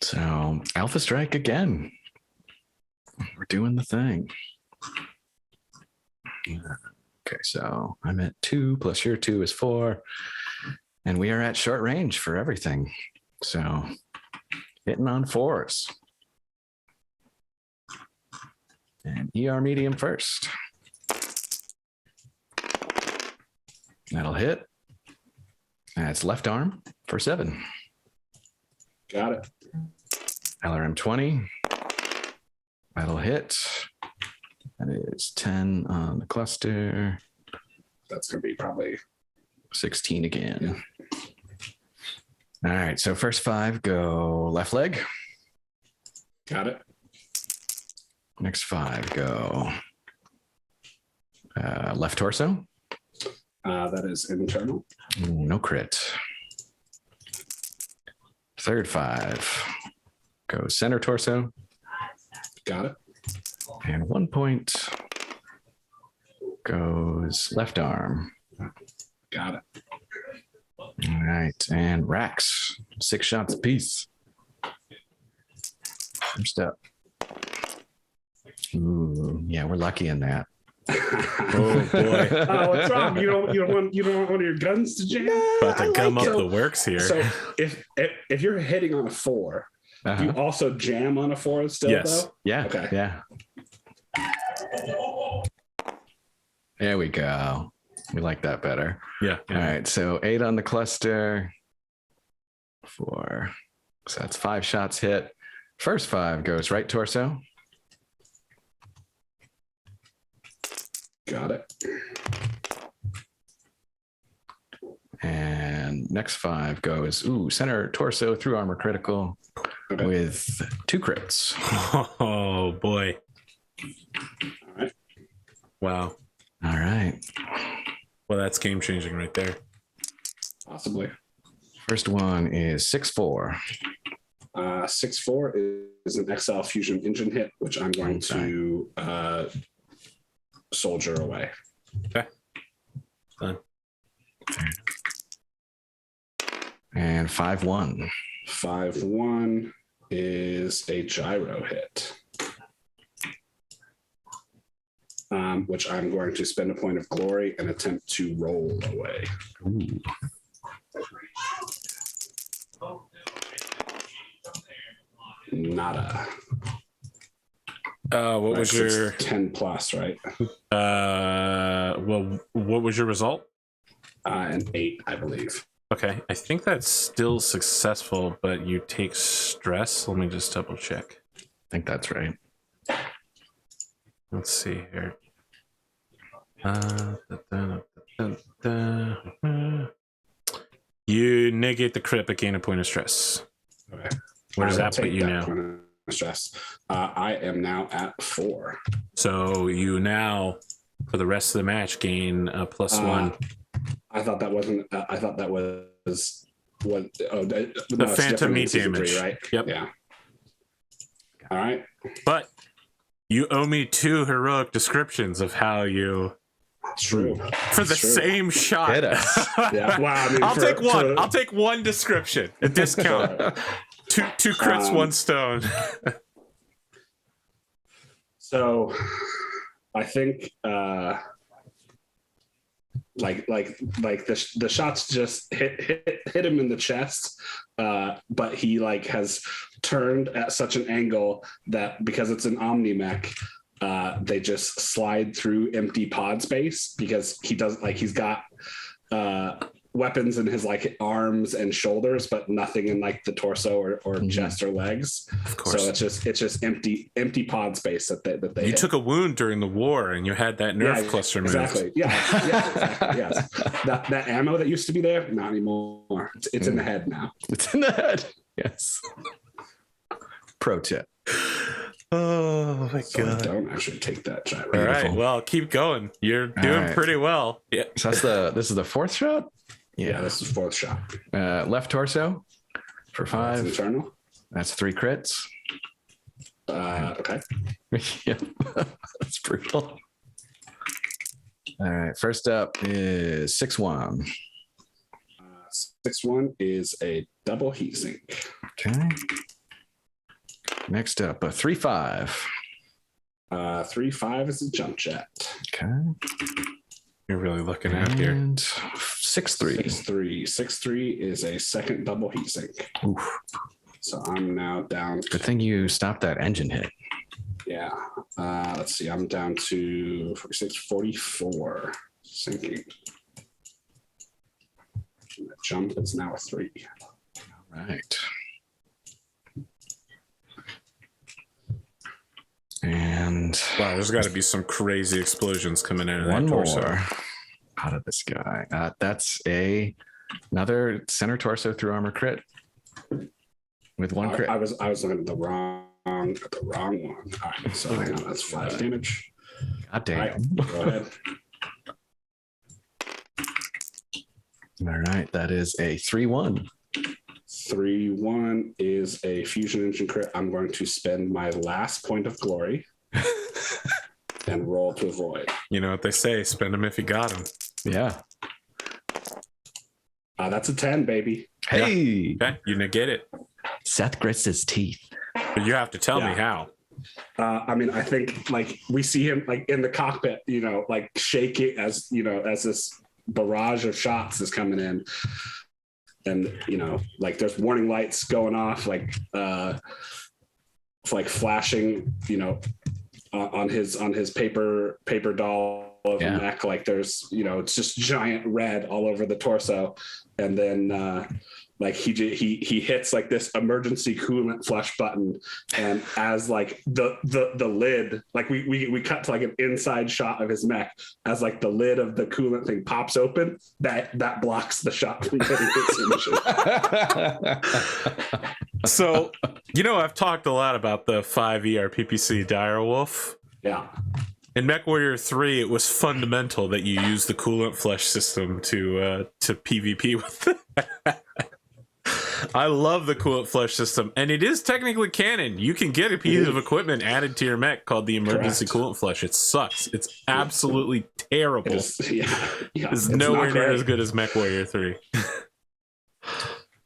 So Alpha Strike again. We're doing the thing. Okay, so I'm at 2 plus your 2 is 4. And we are at short range for everything. So Hitting on 4s. And ER medium first. That'll hit. That's left arm for 7. Got it. LRM 20. That'll hit. That is 10 on the cluster. That's going to be probably 16 again. All right. So first 5 go left leg. Got it. Next 5 go left torso. That is internal. Ooh, no crit. Third 5 go center torso. Got it. And 1 point goes left arm. Got it. All right. And racks. 6 shots apiece. First up. Ooh, yeah, we're lucky in that. Oh boy. What's wrong? You don't want one of your guns to jam? About to gum like up it. the works here. So if you're hitting on a 4, do you also jam on a 4 still? Yes. Though? Yeah. Okay. Yeah. There we go. We like that better. Yeah. All right. So 8 on the cluster. 4. So that's 5 shots hit. First 5 goes right torso. Got it. And next 5 goes center torso through armor critical with 2 crits. Oh boy. All right. Wow. All right. Well, that's game changing right there. Possibly. First one is 6-4. 6-4 is an XL fusion engine hit, which I'm going to soldier away. Okay. Done. And 5-1. 5-1 is a gyro hit, which I'm going to spend a point of glory and attempt to roll away. Ooh. Nada. What was your 10 plus, right? well, what was your result? An 8, I believe. Okay, I think that's still successful, but you take stress. Let me just double check. I think that's right. Let's see here. You negate the crit, but gain a point of stress. Okay. Where does I will that put take you that now? point of stress. I am now at 4. So you now, for the rest of the match, gain a +1. I thought that wasn't. I thought that was what. Oh, The phantom meat damage, 3, right? Yep. Yeah. All right. But you owe me 2 heroic descriptions of how you, True. for the True. same shot. Hit us. Yeah. Wow. I mean, I'll take one. I'll take one description. A discount. two crits, 1 stone. So, I think the shots just hit him in the chest, but he has turned at such an angle that because it's an omni mech, they just slide through empty pod space because he's got weapons in his arms and shoulders, but nothing in the torso or chest or legs. Of course. So it's just empty pod space that they You hit. took a wound during the war, and you had that nerve cluster moved. Exactly. Yeah. Exactly. Yes. That ammo that used to be there, not anymore. It's in the head now. It's in the head. Yes. Pro tip. Oh my So I god! don't actually take that gyro. All right, well, keep going. You're doing right. pretty well. Yeah. So this is the 4th shot? Yeah, this is 4th shot. Left torso for 5. That's internal. That's 3 crits. Okay. Yep. That's brutal. All right. First up is 6-1. 6-1 is a double heat sink. Okay. Next up, a 3-5. 3-5 is a jump jet. Okay. You're really looking out here. And 6-3. 6-3 is a second double heat sink. Oof. So I'm now down. Good thing you stopped that engine hit. Yeah. Let's see. I'm down to 46, 44. Sinking. And the jump is now a 3. All right. And Wow, there's got to be some crazy explosions coming out of one that torso. more out of this guy. That's another center torso through armor crit with 1 crit. I was looking at the wrong one. All right, so hang on, that's 5 damage. God damn. All right, go ahead. All right, that is a 3-1. 3-1 is a fusion engine crit. I'm going to spend my last point of glory and roll to avoid. You know what they say, spend them if you got them. Yeah. That's a 10, baby. Hey, Okay, you negate it. Seth grits his teeth. But you have to tell me how. I mean, I think like we see him like in the cockpit, you know, like shaking as this barrage of shots is coming in. And, you know, like there's warning lights going off, like flashing, you know, on his paper doll of a mech. Like there's, you know, it's just giant red all over the torso. And then like he hits like this emergency coolant flush button, and as like the lid, like we cut to like an inside shot of his mech as like the lid of the coolant thing pops open, that blocks the shot from getting its emission. So, you know, I've talked a lot about the 5 ERPPC Direwolf. Yeah. In MechWarrior 3, it was fundamental that you use the coolant flush system to PvP with it. I love the coolant flush system, and it is technically canon. You can get a piece of equipment added to your mech called the emergency coolant flush. It sucks. It's absolutely terrible. It's nowhere near as good as MechWarrior 3.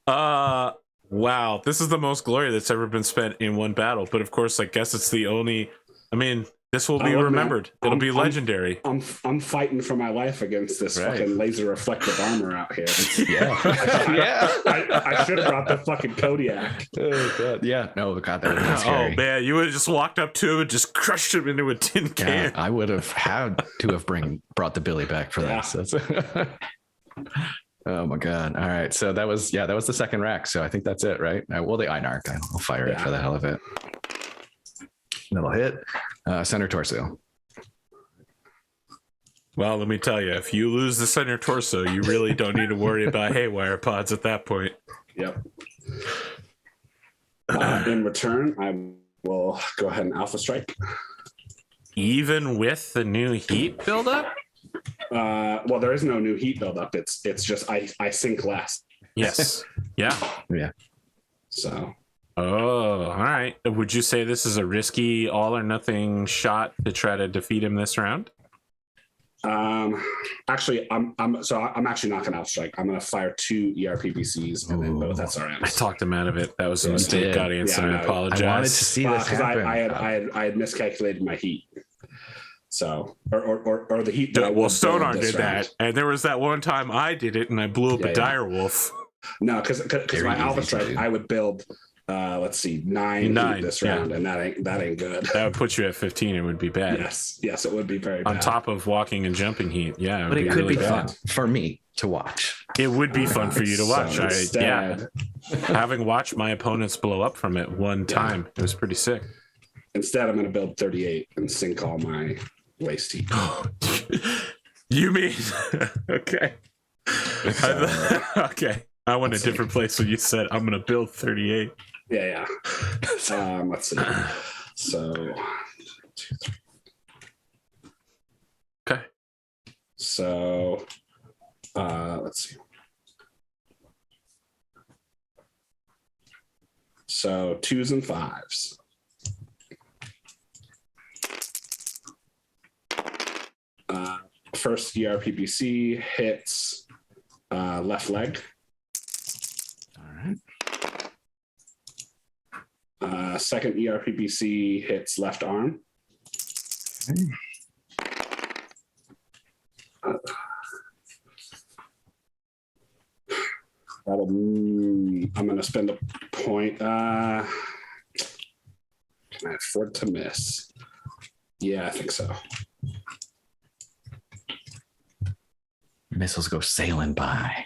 Wow, this is the most glory that's ever been spent in one battle. But of course, I guess it's the only. I mean, this will be remembered. It'll be legendary. I'm fighting for my life against this fucking laser reflective armor out here. I should have brought the fucking Kodiak. Oh god, yeah. No, God, that would have been scary. Oh man, you would have just walked up to him and just crushed him into a tin can. I would have had to have brought the Billy back for that. So oh my god. All right. So that was the second rack. So I think that's it, right? Well, the Einarch. I'll fire it for the hell of it. That'll hit. Center torso. Well, let me tell you, if you lose the center torso, you really don't need to worry about haywire pods at that point. Yep. In return, I will go ahead and alpha strike. Even with the new heat buildup? Well, there is no new heat buildup. It's just I sink less. Yes. Yeah. So. Oh, all right. Would you say this is a risky all or nothing shot to try to defeat him this round? Actually, I'm actually not going to outstrike. I'm going to fire 2 ERPPCs and then both SRMs. I talked him out of it. That was a mistake, audience, and I apologize. I wanted to see this happen. I had miscalculated my heat. So, or the heat. Well, Stonar did that, and there was that one time I did it, and I blew up a direwolf. No, because my alpha strike, I would build. Let's see, 9 heat this round, and that ain't good. That would put you at 15. It would be bad. Yes, it would be very bad. On top of walking and jumping heat, yeah. But it could really be fun for me to watch. It would be fun for you to watch. So having watched my opponents blow up from it one time, it was pretty sick. Instead, I'm going to build 38 and sink all my waste heat. You mean okay? Okay. I went a different place when you said I'm going to build 38. Yeah. Let's see. So, 1, 2, 3. Okay. So, let's see. So 2s and 5s. First ERPPC hits left leg. All right. Second ERPPC hits left arm. Okay. I'm going to spend a point. Can I afford to miss? Yeah, I think so. Missiles go sailing by.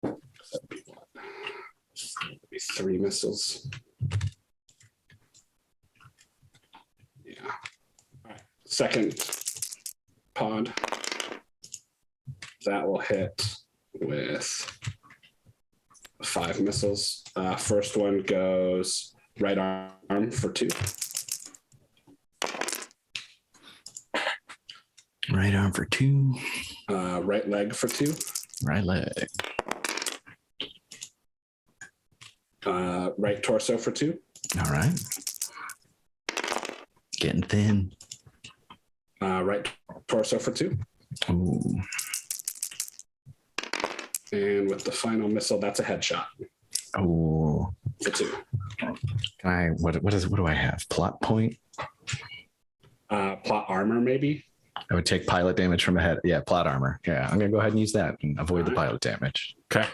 That'd be what? That'd be 3 missiles. Yeah. All right. Second pod. That will hit with 5 missiles. First one goes right arm for 2. Right arm for 2. Right leg for 2. Right leg. Right torso for 2. All right. Getting thin. Right torso for 2. Ooh. And with the final missile, that's a headshot Oh. for 2. Can I? What do I have? Plot point. Plot armor, maybe. I would take pilot damage from a head. Yeah, plot armor. Yeah, I'm gonna go ahead and use that and avoid the pilot damage. Okay.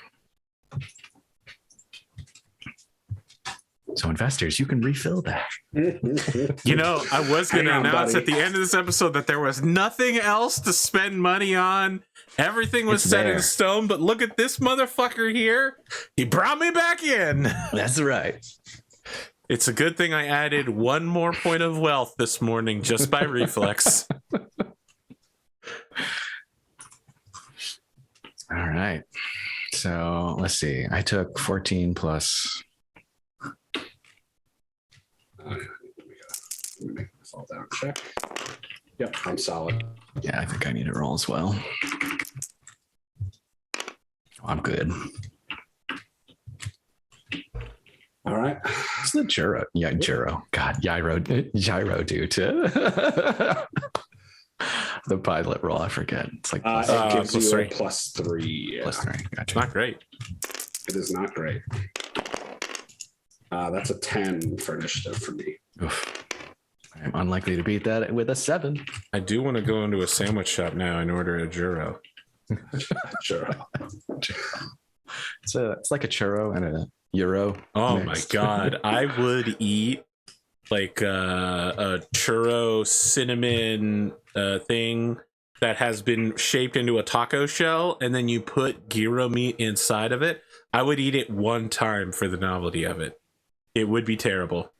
So investors, you can refill that. You know, I was going to Hang on, announce buddy. at the end of this episode that there was nothing else to spend money on. Everything was It's set there. in stone, but look at this motherfucker here. He brought me back in. That's right. It's a good thing I added 1 more point of wealth this morning just by reflex. All right. So let's see. I took 14 plus. Let me make this all down check. Yep, I'm solid. Yeah, I think I need to roll as well. I'm good. All right. It's the gyro. Yeah, gyro. God, gyro dude. The pilot roll, I forget. It's like It gives plus you 3. a +3. Yeah. +3. Gotcha. It's not great. It is not great. That's a 10 for initiative for me. Oof. I'm unlikely to beat that with a 7. I do want to go into a sandwich shop now and order a gyro. Sure. It's like a churro and a euro. Oh mixed. my God. I would eat like a churro cinnamon thing that has been shaped into a taco shell, and then you put gyro meat inside of it. I would eat it 1 time for the novelty of it. It would be terrible.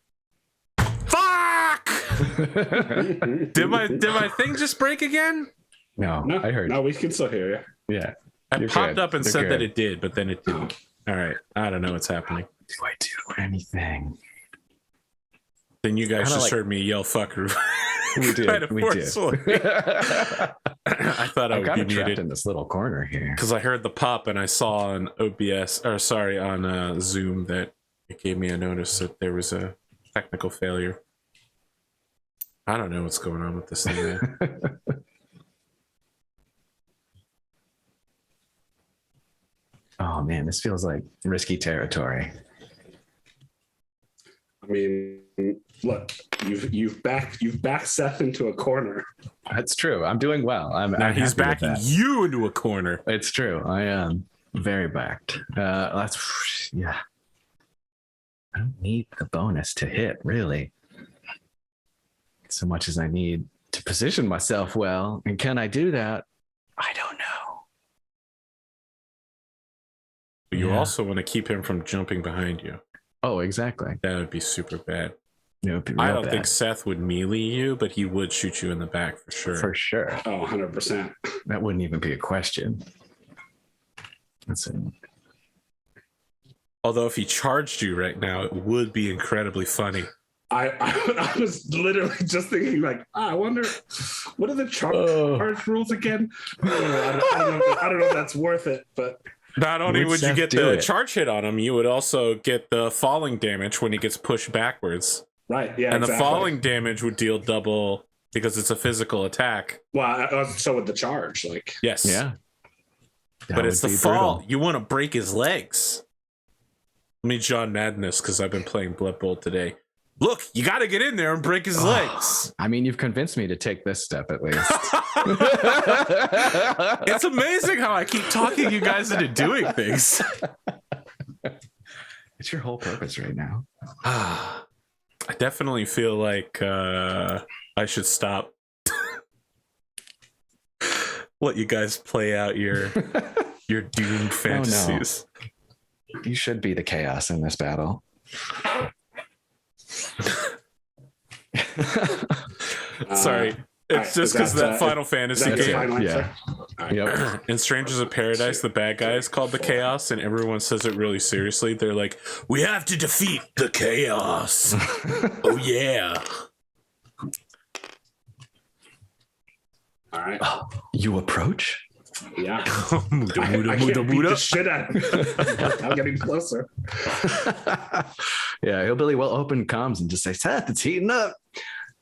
Fuck! Did my thing just break again? No, No, I heard. No, we can still hear you. Yeah. I You're popped good. up and You're said that good. it did, but then it didn't. All right. I don't know what's happening. Do I do anything? Then you guys Kinda just like- heard me yell "fucker." We did. Kind of We forcefully. did. I thought I I'm would kind be of trapped muted in this little corner here. because I heard the pop and I saw on OBS or sorry on Zoom that it gave me a notice that there was a technical failure. I don't know what's going on with this thing, man. Oh man, this feels like risky territory. I mean, look, you've backed Seth into a corner. That's true. I'm doing well. I'm Now he's happy with backing that. you into a corner. It's true. I am very backed. That's yeah. I don't need the bonus to hit, really. So much as I need to position myself well. And can I do that? I don't know. You Yeah. also want to keep him from jumping behind you. Oh, exactly. That would be super bad. It would be I real don't bad. think Seth would melee you, but he would shoot you in the back for sure. For sure. Oh, 100%. That wouldn't even be a question. Let's see. Although if he charged you right now, it would be incredibly funny. I was literally just thinking, like, I wonder, what are the charge rules again? I don't know if that's worth it, but Not only Would would you Seth get do the it? charge hit on him, you would also get the falling damage when he gets pushed backwards. right, yeah, And exactly. the falling damage would deal double because it's a physical attack. Well, so with the charge, like, Yes. Yeah. That But it's would the be fall. brutal. You want to break his legs. Let me John Madden this because I've been playing Blood Bowl today. Look, you got to get in there and break his legs. I mean, you've convinced me to take this step at least. It's amazing how I keep talking you guys into doing things. It's your whole purpose right now. I definitely feel like I should stop. Let you guys play out your doomed fantasies. Oh, no. You should be the chaos in this battle. Sorry. It's just because that Final Fantasy game. Yeah. Yep. In Strangers of Paradise, the bad guy is called the Chaos, and everyone says it really seriously. They're like, we have to defeat the Chaos. Oh, yeah. All right. You approach? Yeah. I can't beat the shit out of it. I'm getting closer. Yeah, Hillbilly will open comms and just say, Seth, it's heating up.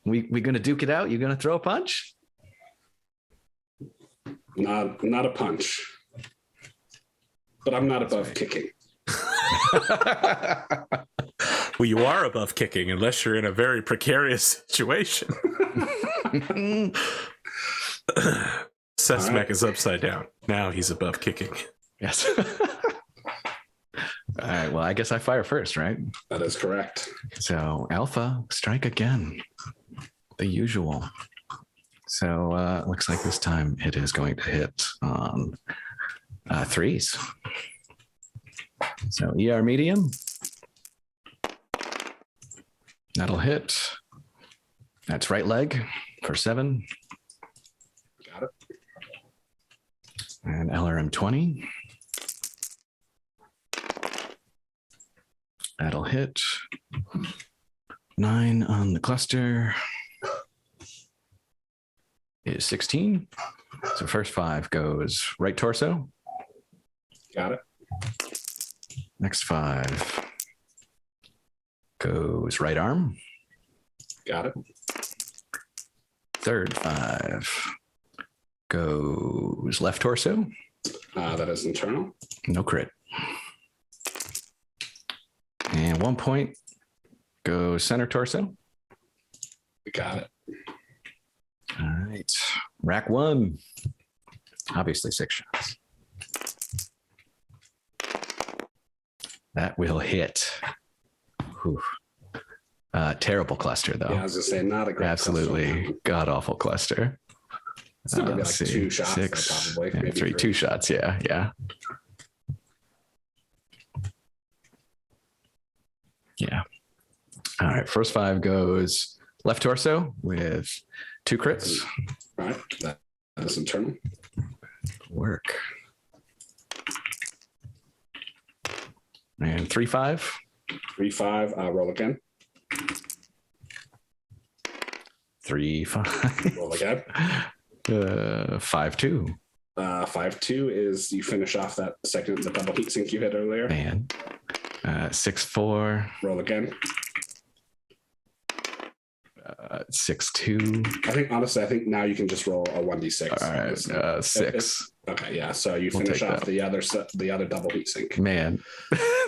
We gonna duke it out? You gonna throw a punch? Not a punch. But I'm not above kicking. Well, you are above kicking unless you're in a very precarious situation. Seth's mech is upside down. Now he's above kicking. Yes. All right, well, I guess I fire first, right? That is correct. So Alpha, strike again. The usual. So looks like this time it is going to hit on threes. So ER medium. That'll hit. That's right leg for 7. Got it. And LRM 20. That'll hit. 9 on the cluster is 16. So first 5 goes right torso. Got it. Next 5 goes right arm. Got it. Third 5 goes left torso. That is internal. No crit. And 1 point goes center torso. Got it. All right. Rack 1. Obviously 6 shots. That will hit. Whew. Terrible cluster, though. Yeah, I was just saying, not a great Absolutely god awful cluster. It's gonna be like 2 shots, 6, though, probably. Yeah, Maybe 3. 2 shots. Yeah. All right. First 5 goes left torso with 2 crits. All right. That is internal. Work. And 3 5. 3 5. Roll again. 3 5. Roll again. 5 2. 5 2 is you finish off the double heat sink you hit earlier. Man. 6 4. Roll again. 6 2. I think now you can just roll a 1d6. All right. 6. Okay, yeah. So you We'll finish take off that. the other double heat sink. Man,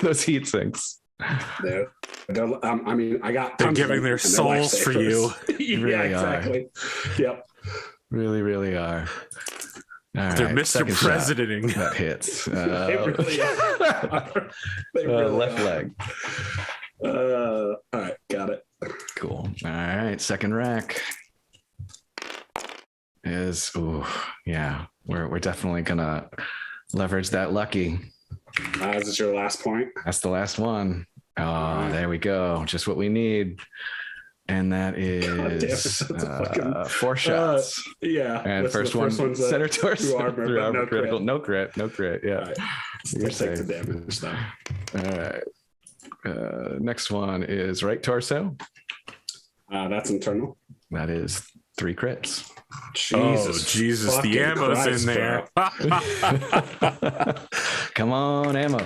those heat sinks. They're I mean, I got. They're giving their souls for you. Yeah, really exactly. Yep. Really, really are. All They're right, Mr. second shot. Presidenting. That hits. They really are. They really left are. leg. All right, got it. Cool. All right, second rack is. Ooh, yeah. We're definitely gonna leverage that lucky. Is this your last point? That's the last one. Oh, there we go. Just what we need. And that is fucking, 4 shots. Yeah. And first one's center torso. Through armor, critical. No crit. Yeah. All right. You're safe. The damage though. All right. Next one is right torso. That's internal. That is 3 crits. Jesus, the ammo's Christ, in there. Come on, ammo.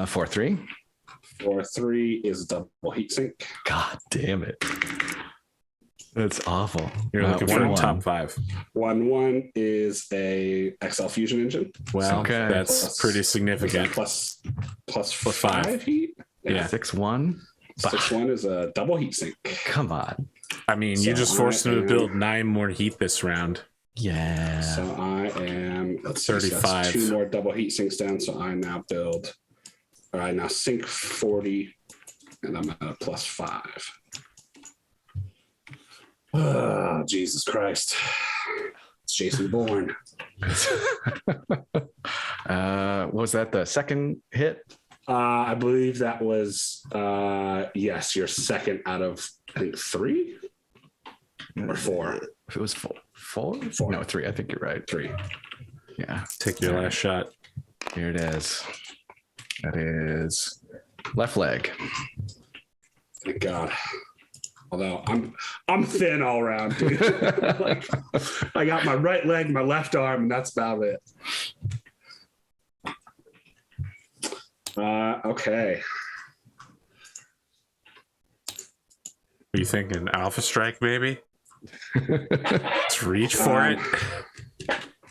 4 3. 4 3 is double heat sink. God damn it. That's awful. You're looking for a top 5. 1 1 is a XL fusion engine. Well, okay. That's pretty significant. Plus 5 heat. Yeah. 6 1. 6 1 is a double heat sink. Come on. I mean, you just forced him to build 9 more heat this round. Yeah. So I am 35. 2 more double heat sinks down. So I now build All right, now sink 40, and I'm at a +5. Oh, Jesus Christ. It's Jason Bourne. What was that? The second hit? I believe that was, yes, your second out of, I think, 3 or 4. If it was four? No, 3. I think you're right. 3. Yeah. Take your last shot. Here it is. That is left leg. Thank God. Although I'm thin all around, dude. Like, I got my right leg, my left arm, and that's about it. Okay. Are you thinking Alpha Strike, maybe? Let's reach for it.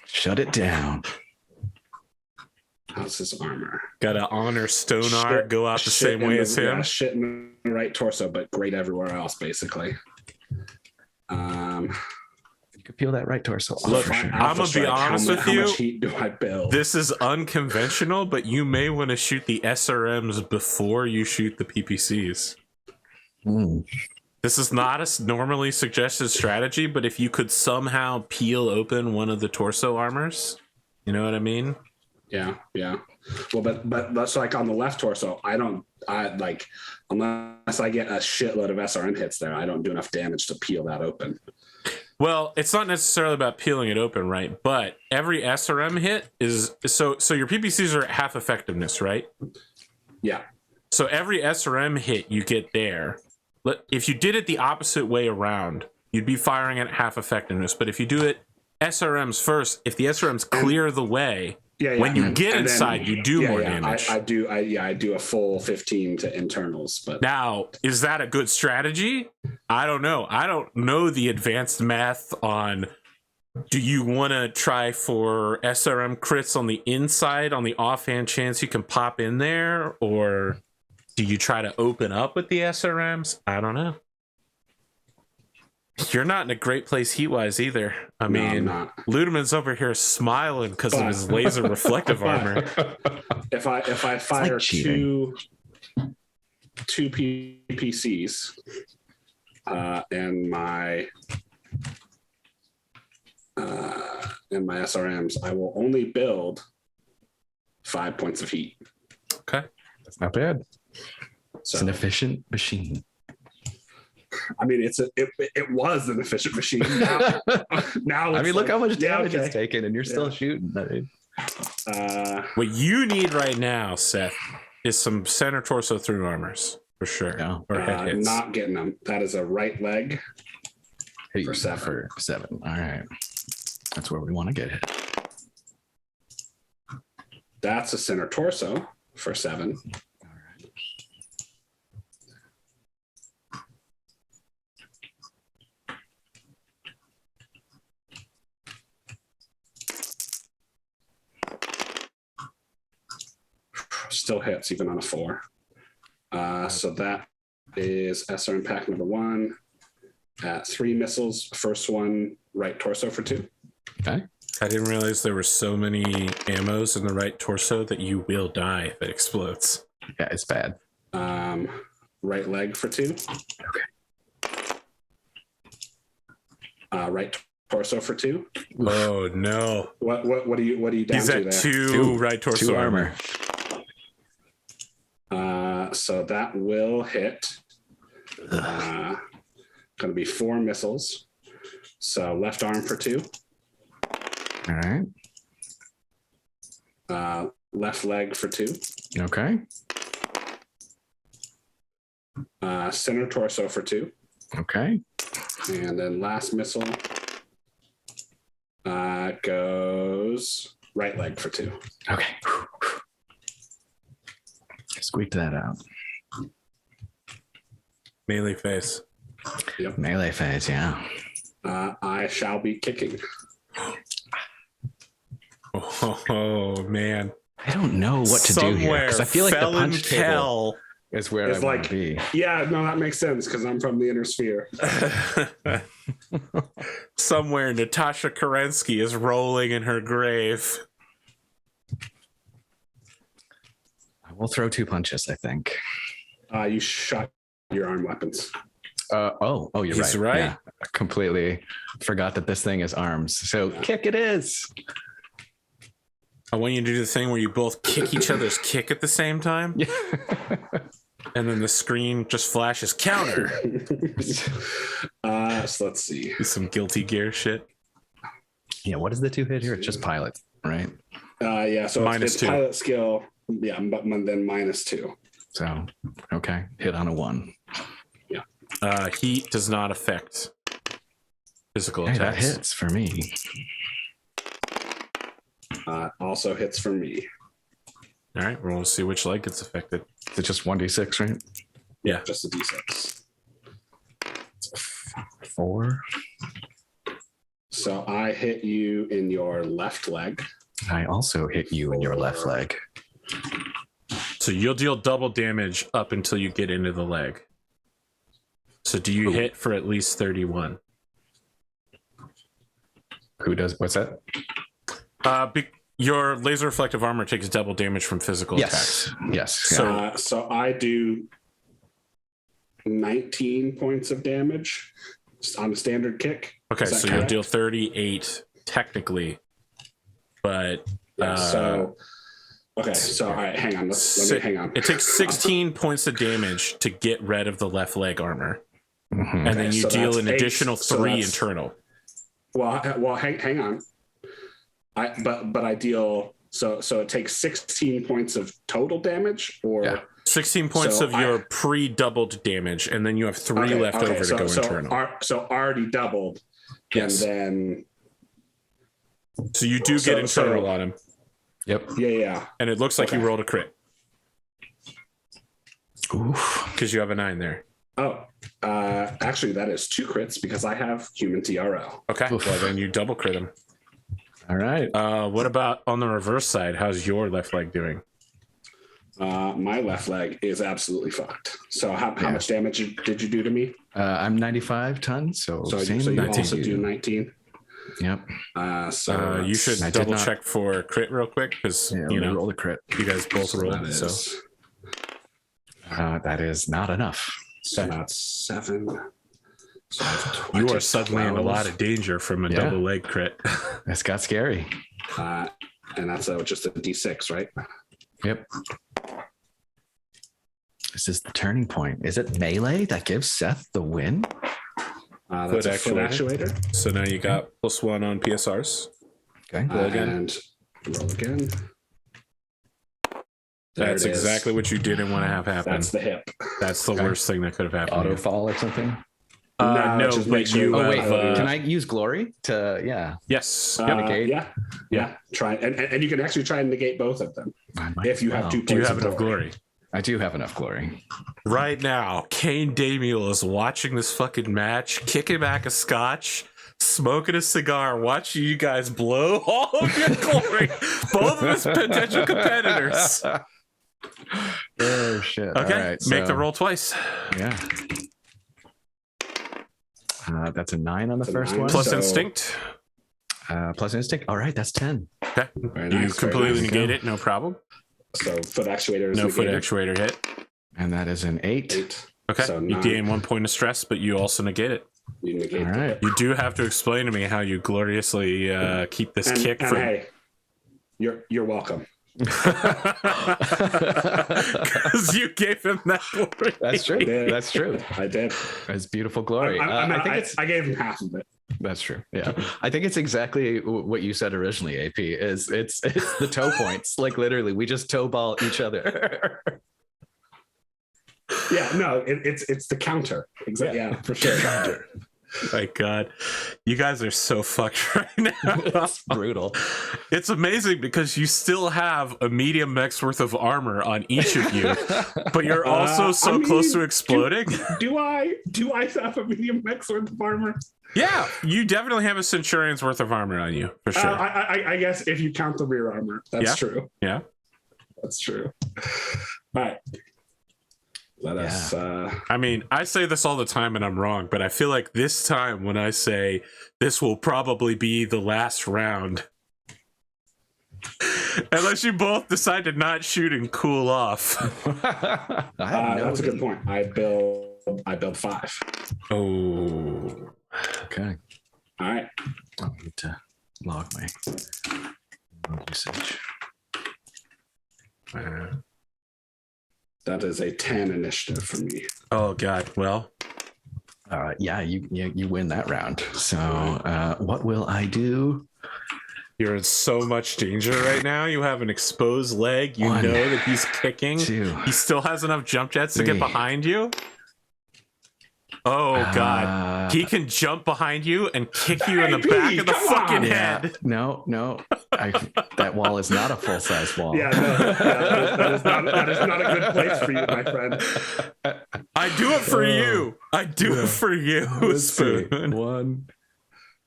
Shut it down. How's his armor? Gotta honor Stonar, go out the same way as him. Yeah, shit in the right torso, but great everywhere else, basically. You could peel that right torso off. Look, for sure. I'm gonna be honest with how you. much heat do I build? This is unconventional, but you may want to shoot the SRMs before you shoot the PPCs. This is not a normally suggested strategy, but if you could somehow peel open one of the torso armors, you know what I mean? Yeah. Well, but that's like on the left torso. I like, unless I get a shitload of SRM hits there, I don't do enough damage to peel that open. Well, it's not necessarily about peeling it open, right? But every SRM hit is so your PPCs are at half effectiveness, right? Yeah. So every SRM hit you get there, if you did it the opposite way around, you'd be firing at half effectiveness. But if you do it SRMs first, if the SRMs clear the way, when you get inside, you do more damage. I do a full 15 to internals. But now, is that a good strategy? I don't know. I don't know the advanced math on. Do you want to try for SRM crits on the inside on the offhand chance you can pop in there, or do you try to open up with the SRMs? I don't know. You're not in a great place heat-wise either. I mean, Ludeman's over here smiling because of his laser reflective armor. If I fire like two PPCs and my SRMs, I will only build 5 points of heat. Okay, that's not bad. It's an efficient machine. I mean, it was an efficient machine. Now I mean, look how much damage it's taken, and you're still shooting. I mean. What you need right now, Seth, is some center torso through armors for sure. Yeah. Or head hits. Not getting them. That is a right leg for 7. For 7. All right, that's where we want to get hit. That's a center torso for 7. Still hits even on a 4. So that is SRM pack number 1 at 3 missiles. First one, right torso for 2. Okay. I didn't realize there were so many ammos in the right torso that you will die if it explodes. Yeah, it's bad. Right leg for 2. Okay. Right torso for 2. Oh no! What are you down He's to at there? 2 right torso 2 armor. So that will hit. Going to be 4 missiles. So left arm for 2. All right. Left leg for 2. Okay. Center torso for 2. Okay. And then last missile goes right leg for 2. Okay. Squeaked that out. Melee face. Yep. Melee phase, yeah. I shall be kicking. Oh man. I don't know what to do here because I feel like the punch table is where I want to be. Yeah, no, that makes sense because I'm from the inner sphere. Somewhere Natasha Kerensky is rolling in her grave. We'll throw 2 punches, I think. You shot your arm weapons. Oh, you're He's right. right. Yeah, I completely forgot that this thing is arms. So kick it is. I want you to do the thing where you both kick each other's kick at the same time. Yeah. And then the screen just flashes counter. So let's see. Some Guilty Gear shit. Yeah, what is the 2 hit here? It's just pilot, right? Yeah, so Minus it's 2. pilot skill. Yeah, but then -2. So, okay. Hit on a 1. Heat does not affect physical Hey, that attacks. hits for me. Also hits for me. All right, we'll see which leg gets affected. Is it just 1d6, right? Yeah. Just a D6. 4. So I hit you in your left leg. I also hit you in your left leg. So you'll deal double damage up until you get into the leg. So do you hit for at least 31? Who does? What's that? Your laser reflective armor takes double damage from physical attacks. Yes. So I do 19 points of damage on a standard kick. Okay, Is that so you'll correct? deal 38 technically, but Yeah, so all right, hang on. Let me hang on. It takes 16 points of damage to get rid of the left leg armor, Mhm. and then you so deal that's an 8, additional so 3 that's- internal. Well, hang on. But I deal so it takes 16 points of total damage, or Yeah. 16 points So of your pre-doubled damage, and then you have 3 Okay, left over to go so internal. so already doubled, Yes. and then So you do get internal on him, Yep. yeah. and it looks like you Okay. rolled a crit Oof. because you have a 9 there. Oh, actually, that is 2 crits because I have human TRL. Okay, Oof. well then you double crit him. All right. What about on the reverse side? How's your left leg doing? My left leg is absolutely fucked. So how much damage did you do to me? I'm 95 tons, so So same. you 19. also do 19. Yep. You should I did double not- check for crit real quick because Yeah, you know roll the crit. you guys both rolled. That So is, That is not enough. so that's 7. So that's you 20, are suddenly in a 12, lot of danger from a Yeah. double leg crit. This got scary. and that's just a D6, right? Yep. This is the turning point. Is it melee that gives Seth the win? That's a foot actuator. So now you got +1 on PSRs. Okay. Roll again. And roll again. There That's it is. exactly what you didn't want to have happen. That's the hip. That's the Okay. worst thing that could have happened. Auto fall or something? No, just but make sure you Oh, have, wait. Can I use glory to, yeah. Yes. negate? Yeah. Try and you can actually try and negate both of them I might if you as have well. 2 Do you points have of enough glory? I do have enough glory. Right now, Kane Damiel is watching this fucking match, kicking back a scotch, smoking a cigar, watching you guys blow all of your glory. Both of his potential competitors. Oh, shit. Okay, All right, make the so- roll twice. Yeah. That's a 9 on the It's a first 9. one. Plus So- instinct. Plus instinct. All right, that's 10. Okay. Very You nice, very completely nice. negate it, no problem. So foot actuator is No foot negated. actuator hit. And that is an 8. 8. Okay. So You 9. gain 1 point of stress, but you also negate it. You negate. All right. You do have to explain to me how you gloriously keep this kick And from. hey, you're welcome. Because you gave him that glory. That's true. did. That's true. I did. It's beautiful glory. I think it's I gave him half of it. that's true. Yeah, I think it's exactly what you said originally. AP is it's the toe points. Like literally, we just toe ball each other. Yeah, no, it's the counter. Exactly. Yeah, for sure. My God, you guys are so fucked right now. It's brutal. It's amazing because you still have a medium mech's worth of armor on each of you, but you're also so close to exploding. Do I have a medium mech worth of armor? Yeah, you definitely have a centurion's worth of armor on you for sure. I guess if you count the rear armor, that's Yeah. true. Yeah. That's true. All right. Let us. I mean, I say this all the time and I'm wrong, but I feel like this time when I say this will probably be the last round, Unless you both decide to not shoot and cool off. That's a good point. I build 5. Oh. Okay. All right. I need to log my usage. That is a 10 initiative for me. Oh God. Well. Yeah, you win that round. So what will I do? You're in so much danger right now. You have an exposed leg. You 1, know that he's kicking. 2, He still has enough jump jets 3. to get behind you. Oh God. He can jump behind you and kick you in the back of the fucking head. No. That wall is not a full-size wall. Yeah, no, that is not a good place for you, my friend. I do it for you. I do it for you, Let's see. Spoon. 1,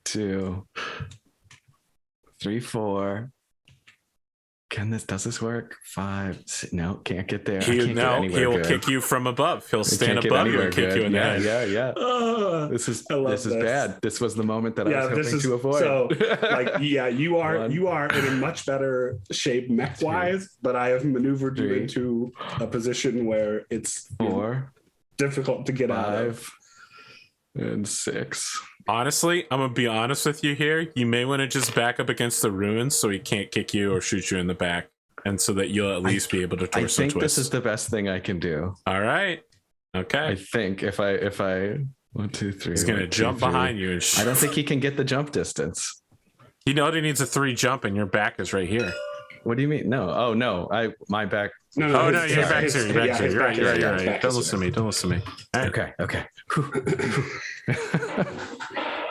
2, 3, 4. Does this work? 5, 6, no, can't get there. He'll kick you from above. He'll stand above you and kick you in the head. Yeah. This is bad. This was the moment that I was hoping to avoid. So, you are in a much better shape mech wise, but I have maneuvered 3, you into a position where it's 4, difficult to get out of. 5, and 6. Honestly, I'm gonna be honest with you here. You may want to just back up against the ruins so he can't kick you or shoot you in the back, and so that you'll at least be able to torso twist. I think this is the best thing I can do. All right. Okay. I think if I 1, 2, 3. He's gonna jump behind you. And I don't think he can get the jump distance. He only needs a 3 jump, and your back is right here. What do you mean? No. Oh no. My back. No, your back's here. Your back's here. You're right. Don't listen to me. All right. Okay.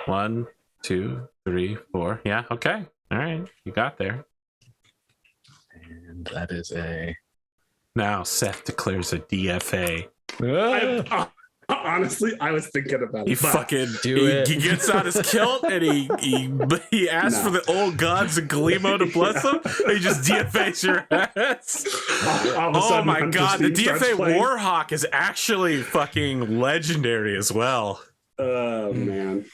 1, 2, 3, 4. Yeah. Okay. All right. You got there. And that is a. Now Seth declares a DFA. Honestly, I was thinking about it. He fucking he gets out his kilt and he asks for the old gods of Galimo to bless him. And he just DFAs your ass. Oh my God, the DFA Warhawk is actually fucking legendary as well. Oh man.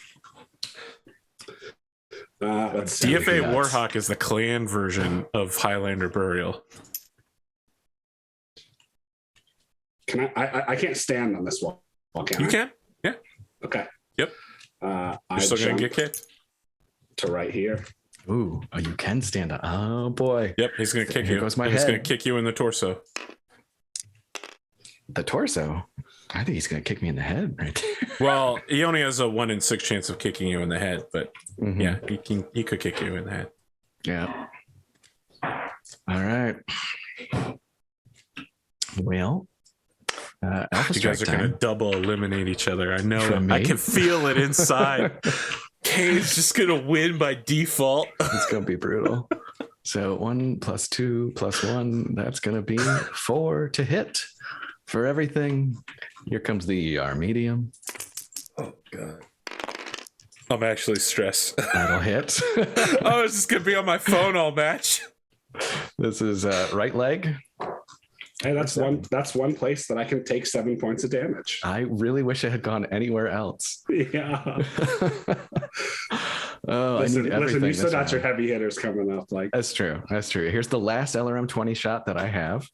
DFA Warhawk is the clan version of Highlander Burial. Can I can't stand on this wall. You can? Yeah. Okay. Yep. You're still gonna get kicked to right here. Ooh, you can stand up. Oh boy. Yep, he's gonna kick you. Goes my he's head. gonna kick you in the torso. The torso? I think he's gonna kick me in the head right there. Well, he only has a 1 in 6 chance of kicking you in the head, but yeah, he could kick you in the head. Yeah. All right. Well, Alpha you guys are going to double eliminate each other. I know it. I can feel it inside. Kane's just going to win by default. It's going to be brutal. So 1 + 2 + 1, that's going to be 4 to hit for everything. Here comes the ER medium. Oh, God. I'm actually stressed. That'll hit. I was just going to be on my phone all match. This is right leg. Hey, that's one place that I can take 7 points of damage. I really wish I had gone anywhere else. Yeah. Listen, you still got your heavy hitters coming up. Like that's true. Here's the last LRM 20 shot that I have.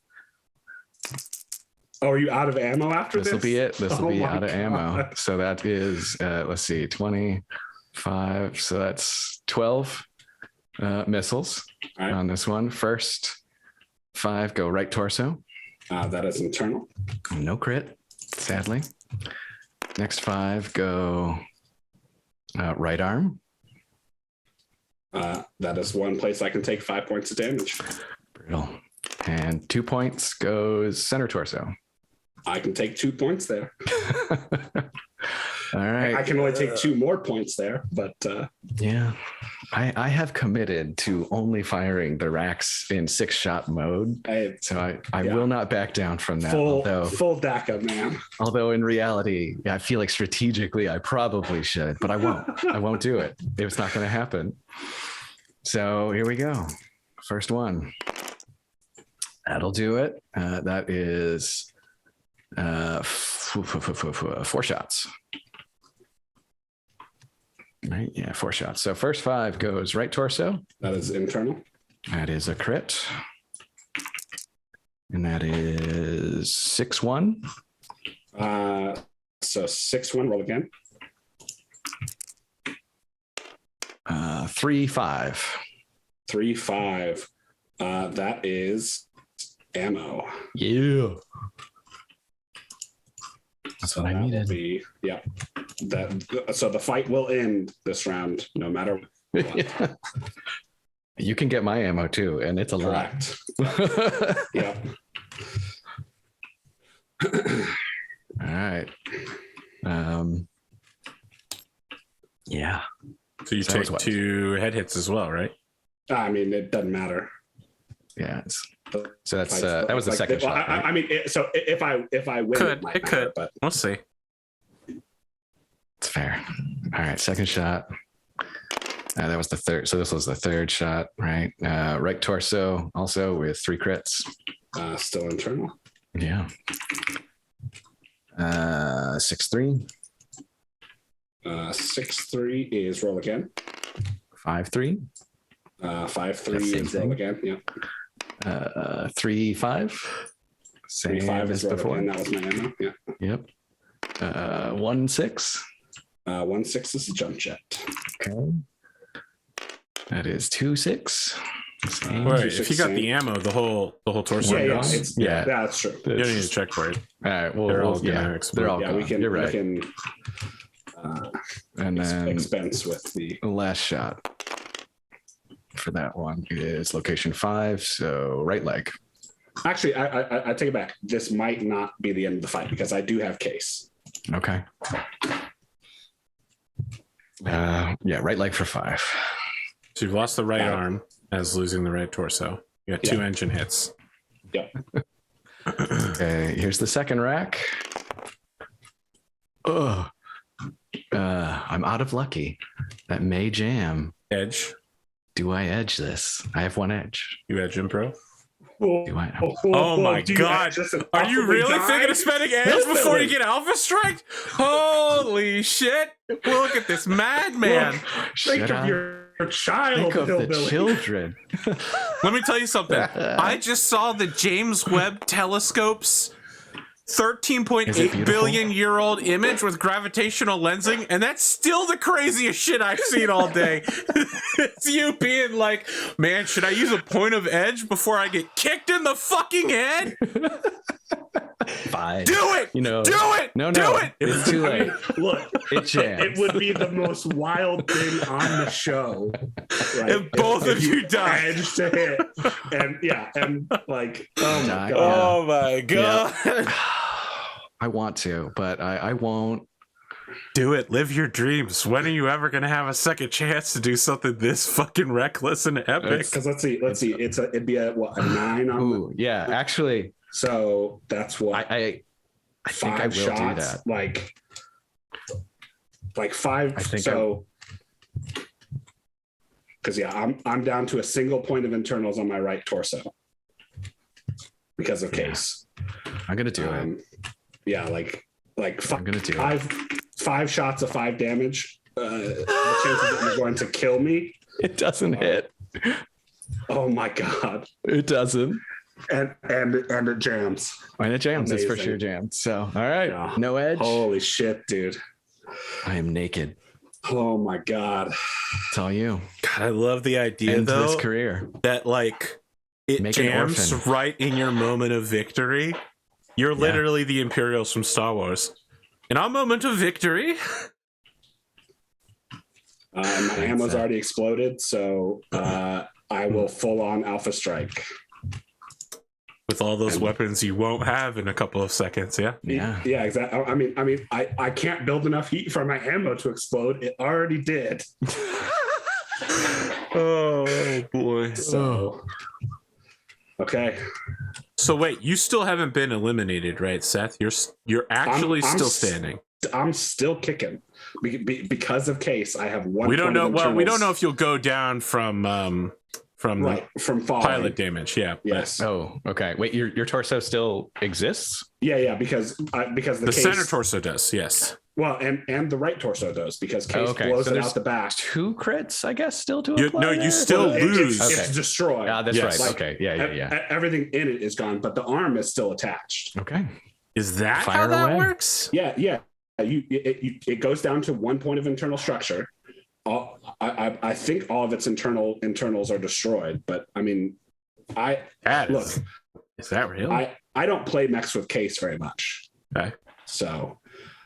Oh, are you out of ammo after this? This will be it. This will be out of God. ammo. So that is, let's see, 25. So that's 12 missiles on this one. First 5 go right torso. That is internal. No crit, sadly. Next 5 go right arm. That is one place I can take 5 points of damage. Brutal. And 2 points goes center torso. I can take 2 points there. All right. I can only take 2 more points there, but yeah, I have committed to only firing the racks in 6-shot mode. So I will not back down from that. Full DACA, man. Although in reality, I feel like strategically I probably should, but I won't. I won't do it. It's not going to happen. So here we go. First one. That'll do it. That is 4 shots. Right? Yeah, 4 shots. So first 5 goes right torso. That is internal. That is a crit. And that is 6-1. So 6-1, roll again. 3-5. 3-5. That is ammo. Yeah. That's what I needed. Yeah. So the fight will end this round, no matter what. Yeah. You can get my ammo too, and it's a Correct. lot. Yeah. All right. Yeah. So you So that take was 2 head hits as well, right? I mean, it doesn't matter. Yeah. So that's that was the Like, second shot. Right? I mean, so if I win, Could. it might It matter, could. but We'll see. It's fair. All right. Second shot. That was the third. So this was the third shot, right? Right torso, also with 3 crits. still internal. Yeah. 6-3. 6-3 is roll again. 5-3. 5-3 is roll again. Yeah. 3-5. Same 3-5 as is roll before. again. That was my ammo. Yeah. Yep. 1-6. 1-6 is a jump jet. Okay. That is 2-6. Same. Wait, if you got the ammo, the whole torso Yeah, goes. Yeah. that's true. You don't need to check for it. All right. Well, They're all yeah, gonna explode. they're all Yeah, gone. we can. You're right. We can And then expense with the. the last shot for that one is location 5. So right leg. Actually, I take it back. This might not be the end of the fight because I do have case. Okay. Yeah, right leg for 5. So you've lost the right arm as losing the right torso. You got 2 engine hits. Yep. Okay, here's the second rack. Oh, I'm out of lucky. That may jam. Edge. Do I edge this? I have 1 edge. You edge impro. Do I? Oh my god. Are you really thinking of spending edge before you get alpha strike? Holy shit. Look at this madman. Think of your child, Think of the Hillbilly. children. Let me tell you something. I just saw the James Webb Telescope's Is it 13.8 beautiful? billion year old image with gravitational lensing, and that's still the craziest shit I've seen all day. It's you being like, man, should I use a point of edge before I get kicked in the fucking head? Fine. Do it! You know. Do it! No, Do no. it! It's too late. Look, It jams. it would be the most wild thing on the show. Right? If both of you die. Edge to hit. And like, oh my Die. god. Oh my god. I want to, but I won't. Do it. Live your dreams. When are you ever going to have a second chance to do something this fucking reckless and epic? Because let's see. It'd be a 9 on. Ooh, yeah. Actually, So that's what I think I 5 will shots. do that. Like 5. I think so. Because I'm down to a single point of internals on my right torso because of case. I'm gonna do it. Yeah, like I'm gonna do it. 5 shots of 5 damage. The chances that you're going to kill me. It doesn't hit. Oh my god! It doesn't. And it jams. And it jams. It's for Amazing. sure jams. So all right, Yeah. no edge. Holy shit, dude! I am naked. Oh my god! It's all you. God, I love the idea End though this career. that like it Make an jams orphan. right in your moment of victory. You're literally the Imperials from Star Wars. In our moment of victory, My ammo's already exploded, so I will full on alpha strike. with all those weapons you won't have in a couple of seconds, yeah? Yeah. Yeah, exactly. I can't build enough heat for my ammo to explode. It already did. Oh boy. So okay. So wait, you still haven't been eliminated, right, Seth? You're actually I'm still standing. I'm still kicking because of case. I have 1. We don't point know. of Well, we don't internals. know if you'll go down from from from falling. pilot damage. Yeah. Yes. Oh, okay. Wait, your torso still exists? Yeah, because the case, center torso does. Yes. Well, and the right torso does, because case blows it out the back. 2 crits, I guess, still to apply. No, you still lose. It's destroyed. That's Yes. right. Okay. Yeah. Everything in it is gone, but the arm is still attached. Okay. Is that Fire how that away. works? Yeah. It goes down to 1 point of internal structure. I think all of its internals are destroyed, but I mean, is that real? I don't play mechs with case very much. Okay. So,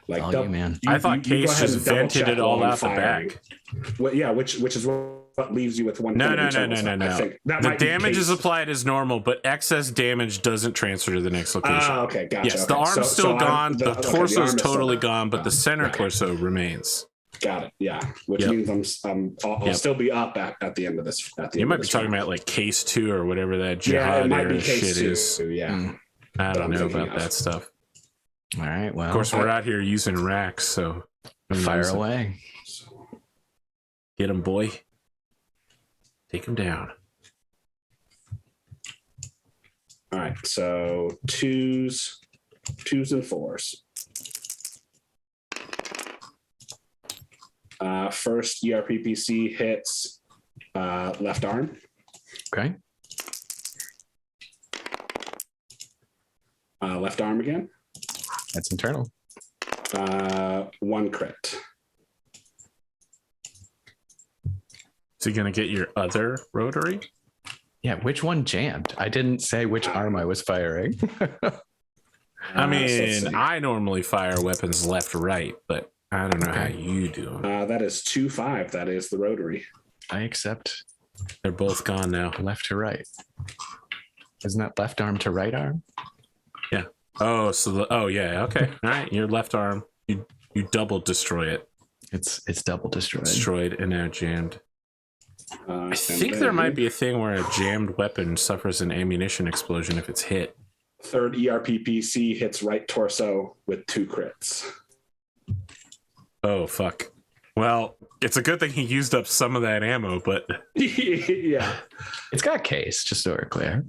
like, you, man. I thought you go Case ahead just and double vented check it all while I'm out the firing. back. Well, yeah, which is what leaves you with 1 No. point of internals. I think that The might be damage is Case. applied as normal, but excess damage doesn't transfer to the next location. Okay, gotcha. Yes, okay. the arm's still gone. The the torso's arm is still totally gone. gone, but the center torso remains. Got it. Yeah, which Yep. means I'll still be up at the end of this. You might be talking about like Case 2 or whatever that Yeah, it jihad might be era Case shit 2. is. Yeah. I don't I'm know thinking about of. that stuff. All right. Well, Of course, we're out here using racks, so fire away. Get him, boy. Take him down. All right. So twos and fours. First ERPPC hits left arm. Okay. Left arm again. That's internal. 1 crit. Is he gonna get your other rotary? Yeah. Which one jammed? I didn't say which arm I was firing. I so let's mean, see. I normally fire weapons left, right, but I don't know how you do. That is 2-5. That is the rotary. I accept They're both gone now. left to right. Isn't that left arm to right arm? Yeah. Oh, yeah. Okay. All right. Your left arm, you double destroy it. It's double destroyed. Destroyed and now jammed. I think and there then might be a thing where a jammed weapon suffers an ammunition explosion if it's hit. Third ERPPC hits right torso with 2 crits. Oh, fuck. Well, it's a good thing he used up some of that ammo, but Yeah. It's got case, just so we're clear.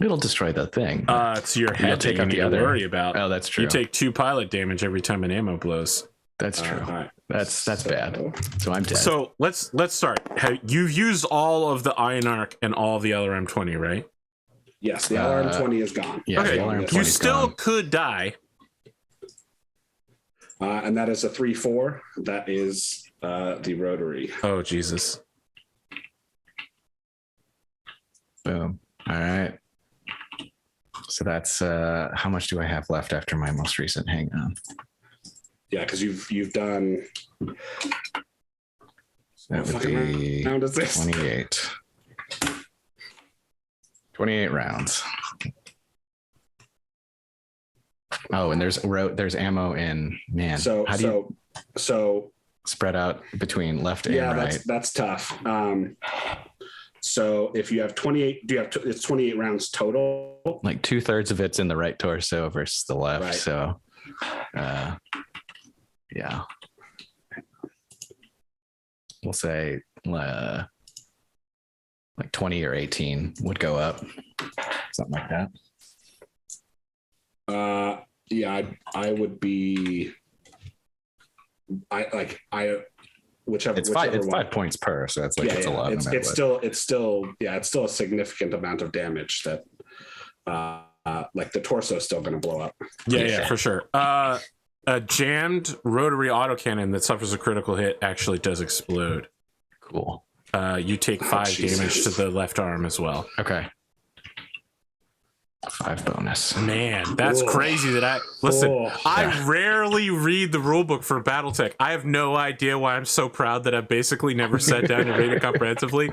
It'll destroy the thing. it's your You'll head take that out you the need to other. worry about. Oh, that's true. You take 2 pilot damage every time an ammo blows. That's true. All right. That's bad. So I'm dead. So let's start. You've used all of the Iron Arc and all of the LRM-20, right? Yes, the LRM-20 is gone. yeah, Okay, the LRM-20 you is still gone. could die. And that is a 3-4. That is the rotary. Oh, Jesus. Boom. All right. So that's how much do I have left after my most recent hang on? Yeah, because you've done. That would fucking be round is this? 28. 28 rounds. Oh, and there's ammo in, man. So how do you so spread out between left and yeah, right? that's tough. So if you have 28, it's 28 rounds total. Like 2/3 of it's in the right torso versus the left. Right. So, yeah, we'll say like 20 or 18 would go up, something like that. Yeah, I would be. Whichever. It's whichever it's one. 5 points per, so it's like it's a lot. It's still a significant amount of damage that like the torso is still going to blow up. Yeah, for sure. A jammed rotary autocannon that suffers a critical hit actually does explode. Cool. You take 5 damage to the left arm as well. Okay. 5 bonus. Man, that's Whoa. crazy that I rarely read the rulebook for Battletech. I have no idea why I'm so proud that I've basically never sat down and read it comprehensively.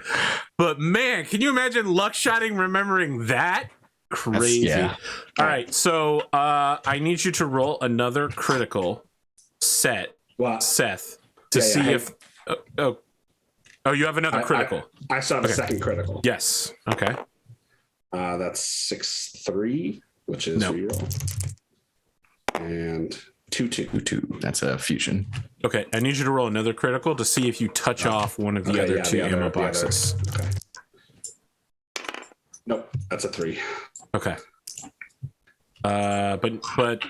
But man, can you imagine luckshotting remembering that? Crazy. Yeah. All right, so I need you to roll another critical Seth, to see if you have another critical. I saw the second critical. Yes. Okay. That's 6-3, which is reroll. And 2-2. 2. That's a fusion. Okay, I need you to roll another critical to see if you touch off one of the other two ammo boxes. Okay. Nope, that's a 3. Okay. But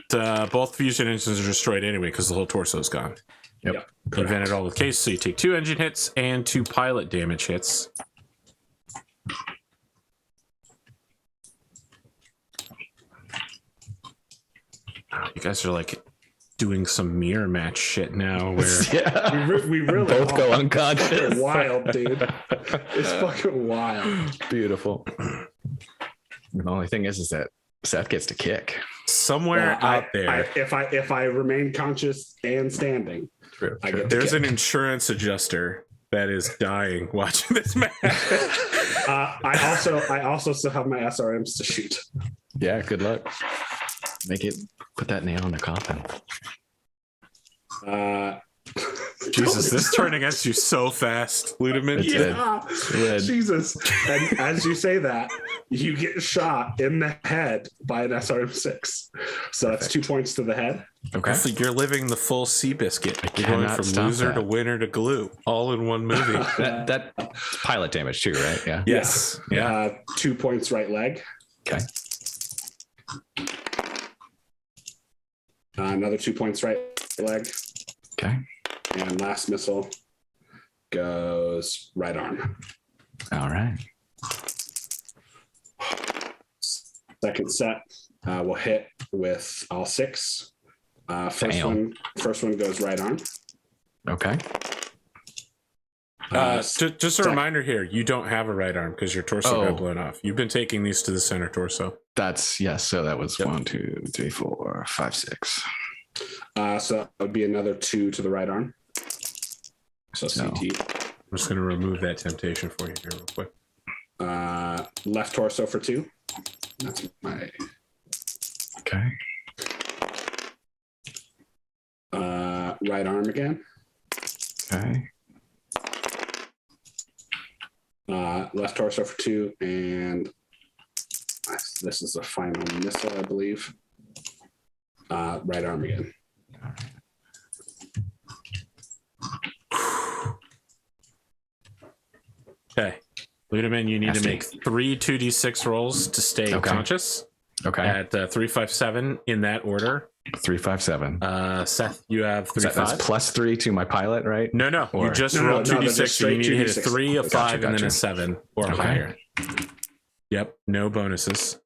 both fusion engines are destroyed anyway because the whole torso is gone. Yep. You vented all the case, so you take 2 engine hits and 2 pilot damage hits. You guys are like doing some mirror match shit now where Yeah. We really Both go are. unconscious. It's wild, dude. It's fucking wild. Beautiful. The only thing is that Seth gets to kick. somewhere Well, out there. If I remain conscious and standing, True. I get to There's kick. an insurance adjuster that is dying watching this match. I also still have my SRMs to shoot. Yeah, good luck. Put that nail in the coffin. Jesus, this turned against you so fast, Ludeman. It's Yeah, Jesus. And as you say that, you get shot in the head by an SRM6. So that's 2 points to the head. Okay. So you're living the full Seabiscuit. You're going cannot from stop loser that. to winner to glue, all in one movie. That pilot damage too, right? Yeah. Yes. Yeah. 2 points right leg. Okay. Another 2 points right leg. Okay. And last missile goes right arm. All right. Second set will hit with all 6. Damn. First one goes right arm. Okay. Just a reminder here, you don't have a right arm because your torso got blown off. You've been taking these to the center torso. That's yes. So that was 1, 2, 3, 4, 5, 6. So that would be another 2 to the right arm. So No. CT. I'm just going to remove that temptation for you here real quick. Left torso for 2. That's my Okay. right arm again. Okay. Left torso for 2, and this is the final missile, I believe. Right arm again. Okay. Ludeman, you need to make 3 2d6 rolls to stay conscious Okay. at 3, 5, 7 in that order. 3, 5, 7. Seth, you have 3, That's 5. +3 to my pilot, right? No, you Or- just No, rolled no, 2d6. just So you straight need to hit a 2d6. 3, a 5, and then Gotcha. a 7 or Okay. higher. Yep, no bonuses.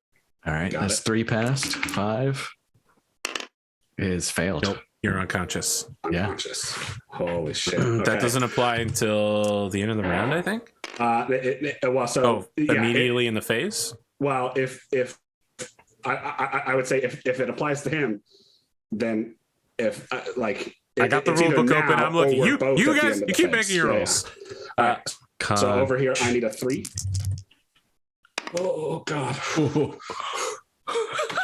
All right. Got That's it. 3 passed. 5 is failed. Nope, you're unconscious. Yeah. Unconscious. Holy shit. That Okay. doesn't apply until the end of the round, I think. Well, so Immediately in the phase. well, if I would say if it applies to him, then if like I got the it's rule either book open. now I'm looking. or we're You both at the guys, end of you the keep phase. making your Yeah, rolls. yeah. All right. So over here, I need a 3. Oh God.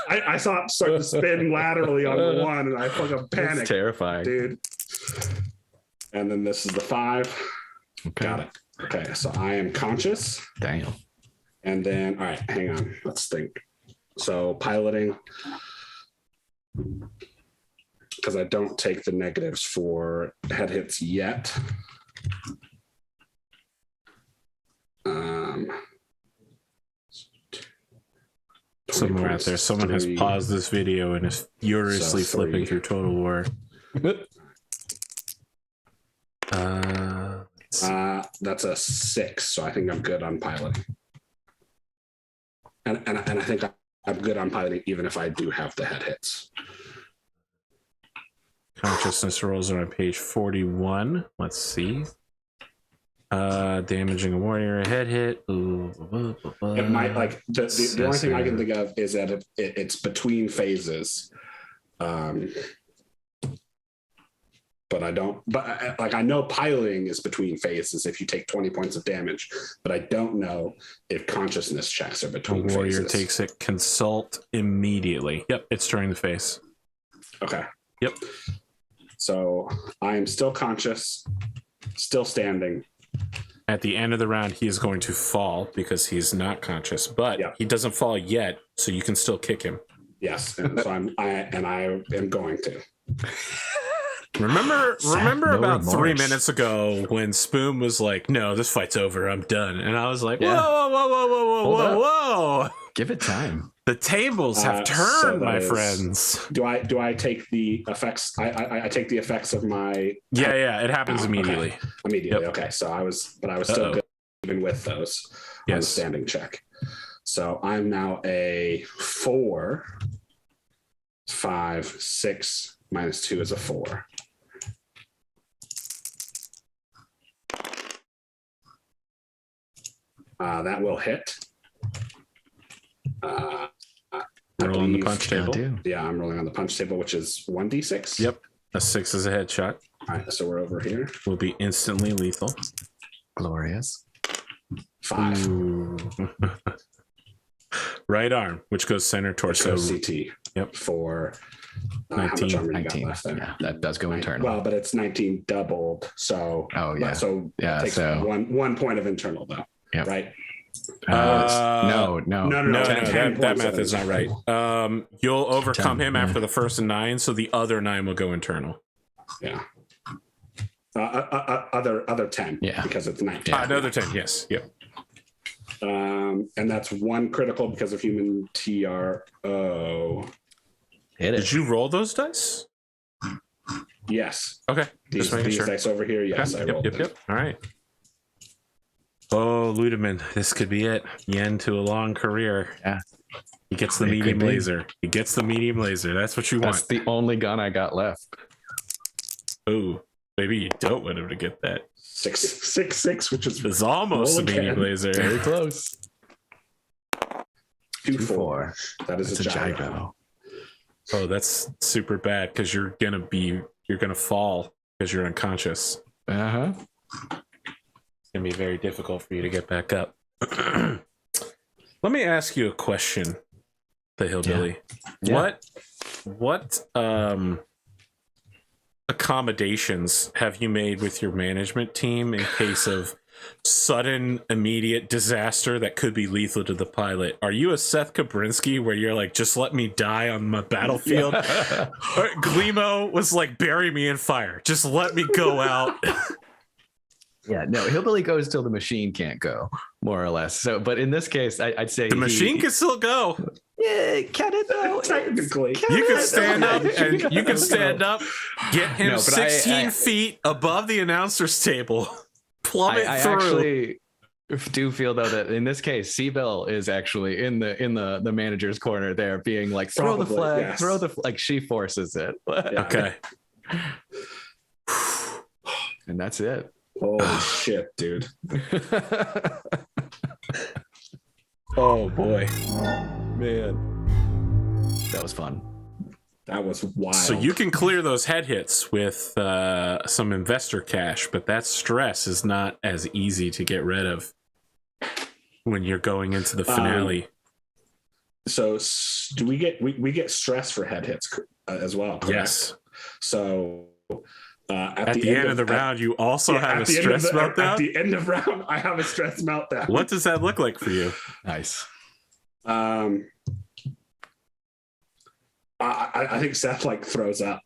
I saw it start to spin laterally on the 1, and I fucking panicked, It's terrifying. dude. And then this is the 5. Okay. Got it. Okay, so I am conscious. Damn. And then, all right, hang on. Let's think. So piloting, because I don't take the negatives for head hits yet. Somewhere out there, someone has paused this video and is furiously So flipping 3. through Total War. That's a 6, so I think I'm good on piloting. And I think I'm good on piloting even if I do have the head hits. Consciousness rolls are on page 41. Let's see. Damaging a warrior, a head hit. It might like the only thing I can think of is that it's between phases. But I don't. But like I know piloting is between phases if you take 20 points of damage, but I don't know if consciousness checks are A between warrior phases. takes it. Consult immediately. Yep, it's during the phase. Okay. Yep. So I am still conscious, still standing. At the end of the round, he is going to fall because he's not conscious, but Yeah. he doesn't fall yet, so you can still kick him. Yes, and so I am going to. Remember no about 3 remorse. minutes ago when Spoon was like, "No, this fight's over. I'm done," and I was like, "Whoa, Yeah. whoa, whoa, whoa, whoa, whoa, Hold whoa, up. whoa!" Give it time. The tables have So turned, that my is- friends. Do I take the effects? I take the effects of my Yeah, it happens Oh, okay. immediately. immediately. Yep. Okay, so I was still Uh-oh. good even with those on the Yes. standing check. So I'm now a 4, 5, 6 minus 2 is a 4. That will hit. I Roll on the believe- punch Gotta table. do. Yeah, I'm rolling on the punch table, which is 1d6. Yep. A 6 is a headshot. All right, so we're over here. Will be instantly lethal. Glorious. 5. Ooh. Right arm, which goes center torso. CT. Yep. For how 19, much armor you got 19. left there? Yeah, that does go internal. Well, but it's 19 doubled. So Oh, yeah. So Yeah, it takes so- one point of internal though. Yep. Right. No, no. No, 10 that points math of is not internal. right. You'll overcome 10, him after the first 9, so the other 9 will go internal. Yeah. Other 10. Yeah. Because it's 19. Another 10, yes. Yep. And that's 1 critical because of human TRO. Hit it. Did you roll those dice? Yes. Okay. These making sure. dice over here. Yes, I rolled them. All right. Oh, Ludeman, this could be it. The end to a long career. Yeah. He gets the It medium could be. laser. He gets the medium laser. That's what you That's want. the only gun I got left. Oh, maybe you don't want him to get that. 6, which is It's almost a Roll medium again. laser. Very close. 2, 4. 4. That is It's a gyro. Oh, that's super bad because you're gonna fall because you're unconscious. Uh-huh. It's gonna be very difficult for you to get back up. Let me ask you a question, the Hillbilly. Yeah. What accommodations have you made with your management team in case of sudden, immediate disaster that could be lethal to the pilot? Are you a Seth Kabrinski where you're like, just let me die on my battlefield? Or Glimo was like, bury me in fire. Just let me go out. Yeah, no, Hillbilly goes till the machine can't go, more or less. So, but in this case, I'd say The machine can still go. Yeah, can it though? Technically. You can stand up and you can stand up, get him No, but 16 feet above the announcer's table, plummet I through. actually do feel though that in this case, Seabell is actually in the manager's corner there, being like, throw the Probably, flag, yes. throw the like she forces it, Yeah. Okay. and that's it. Holy shit, dude. Oh boy. Man, that was fun. That was wild. So you can clear those head hits with some investor cash, but that stress is not as easy to get rid of when you're going into the finale. So do we get stress for head hits as well? Correct? Yes. So At the end of the round, you also have a stress meltdown? At the end of round, I have a stress meltdown. What does that look like for you? Nice. I think Seth like throws up.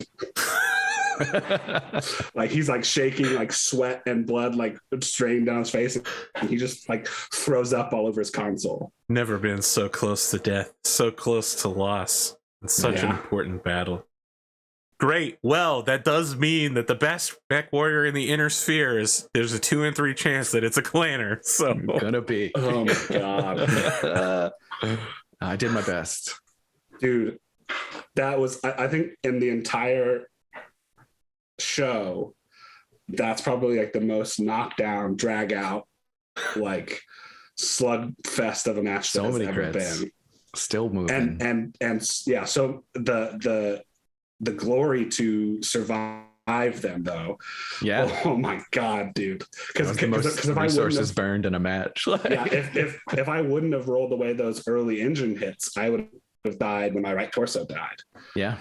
Like he's like shaking, like sweat and blood like straining down his face, and he just like throws up all over his console. Never been so close to death, so close to loss. It's such an Yeah. important battle. Great. Well, that does mean that the best mech warrior in the inner sphere is there's a 2 in 3 chance that it's a clanner. So Gonna be. Oh my god, I did my best. dude, that was I think in the entire show, that's probably like the most knockdown, drag out, like slugfest of a match So that has many ever crits. been. Still moving. And yeah, so the glory to survive them though. yeah. Oh my god, dude. That was the most Because if I wouldn't resources have, burned in a match. yeah, if I wouldn't have rolled away those early engine hits, I would have died when my right torso died. Yeah.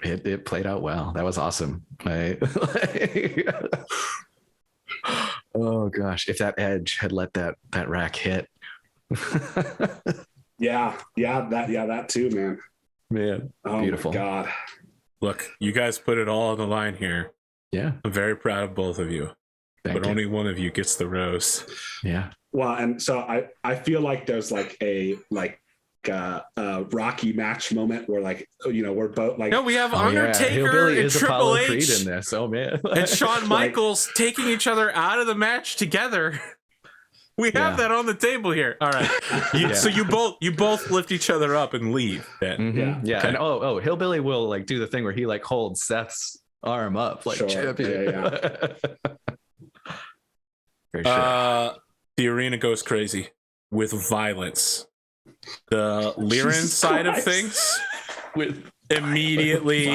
It played out well. That was awesome. Oh gosh, if that edge had let that rack hit. Yeah, that too, man. Man, Oh beautiful. my god. Look, you guys put it all on the line here. Yeah. I'm very proud of both of you. Thank but you. only one of you gets the rose. Yeah. Well, and so I feel like there's like a Rocky match moment where we're both like, no, we have Oh, yeah. Undertaker Hillbilly and is Triple Apollo H Creed in this. Oh man. and Shawn Michaels taking each other out of the match together. We have that on the table here. All right. So you both lift each other up and leave then. Mm-hmm. Yeah. Okay. And Hillbilly will like do the thing where he like holds Seth's arm up like champion. Yeah. For sure. The arena goes crazy with violence. The Liren side of things With immediately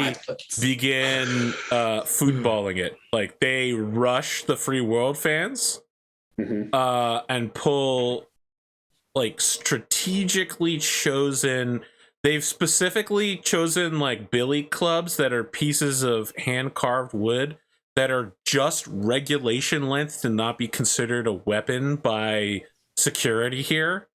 begin footballing it. Like they rush the free world fans and pull like strategically chosen. They've specifically chosen like billy clubs that are pieces of hand carved wood that are just regulation length to not be considered a weapon by security here.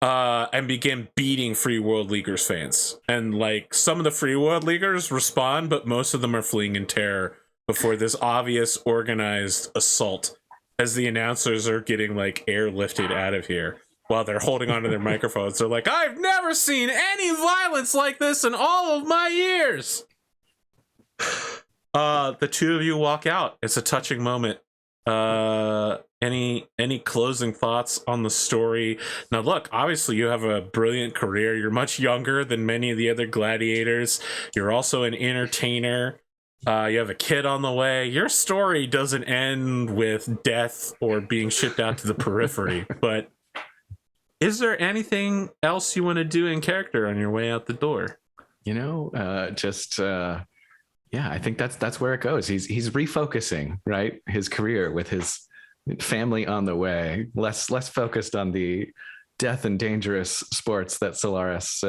And begin beating Free World Leaguers fans. And like some of the Free World Leaguers respond, but most of them are fleeing in terror before this obvious organized assault as the announcers are getting like airlifted out of here while they're holding onto their microphones. They're like, I've never seen any violence like this in all of my years. The two of you walk out. It's a touching moment. Any closing thoughts on the story? Now look, obviously you have a brilliant career. You're much younger than many of the other gladiators. You're also an entertainer. You have a kid on the way. Your story doesn't end with death or being shipped out to the periphery, but is there anything else you want to do in character on your way out the door? I think that's where it goes. He's refocusing, right? His career with his family on the way, less focused on the death and dangerous sports that Solaris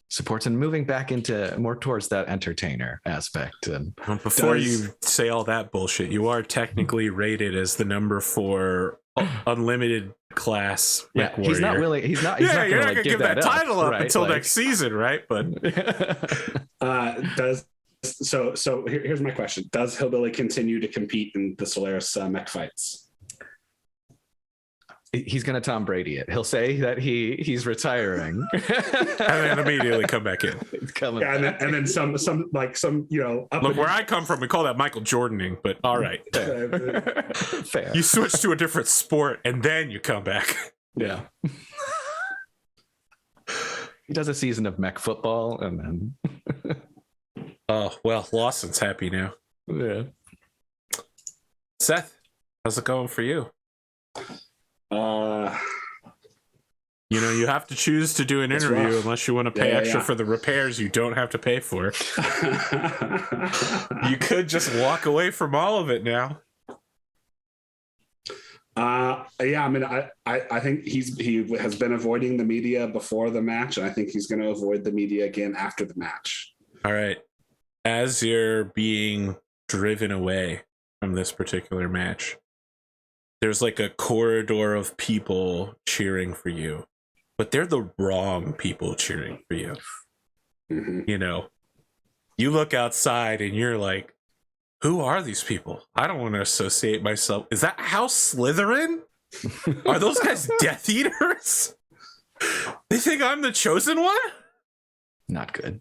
supports, and moving back into more towards that entertainer aspect. And before you say all that bullshit, you are technically rated as the number 4 unlimited class mech warrior. He's not really. You're not gonna give that title up right? until next season, right? But So here's my question: does Hillbilly continue to compete in the Solaris mech fights? He's gonna Tom Brady it. He'll say that he's retiring, and then immediately come back in. It's coming. Yeah, and then some Look, where I come from, we call that Michael Jordaning. But all right, fair. You switch to a different sport and then you come back. Yeah. He does a season of mech football and then. Oh well, Lawson's happy now. Yeah. Seth, how's it going for you? You have to choose to do an interview unless you want to pay extra for the repairs you don't have to pay for. You could just walk away from all of it now. I mean, I think he has been avoiding the media before the match, and I think he's going to avoid the media again after the match. All right. As you're being driven away from this particular match, there's like a corridor of people cheering for you, but they're the wrong people cheering for you. Mm-hmm. You look outside and you're like, who are these people? I don't want to associate myself. Is that House Slytherin? Are those guys Death Eaters? They think I'm the chosen one? Not good.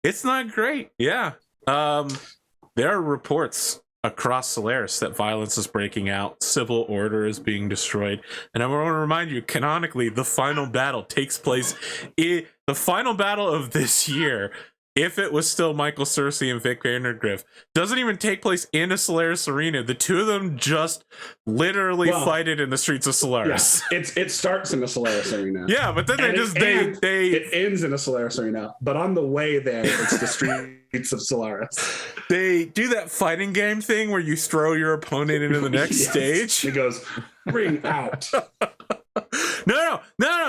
It's not great. Yeah. There are reports across Solaris that violence is breaking out, civil order is being destroyed, and I want to remind you, canonically, the final battle takes place the final battle of this year, if it was still Michael Cersei and Vic Vandergriff, doesn't even take place in a Solaris arena. The two of them just literally fight it in the streets of Solaris. Yeah, it starts in the Solaris arena. Yeah, but then it ends in a Solaris arena. But on the way there, it's the streets of Solaris. They do that fighting game thing where you throw your opponent into the next stage. It goes, ring out. No,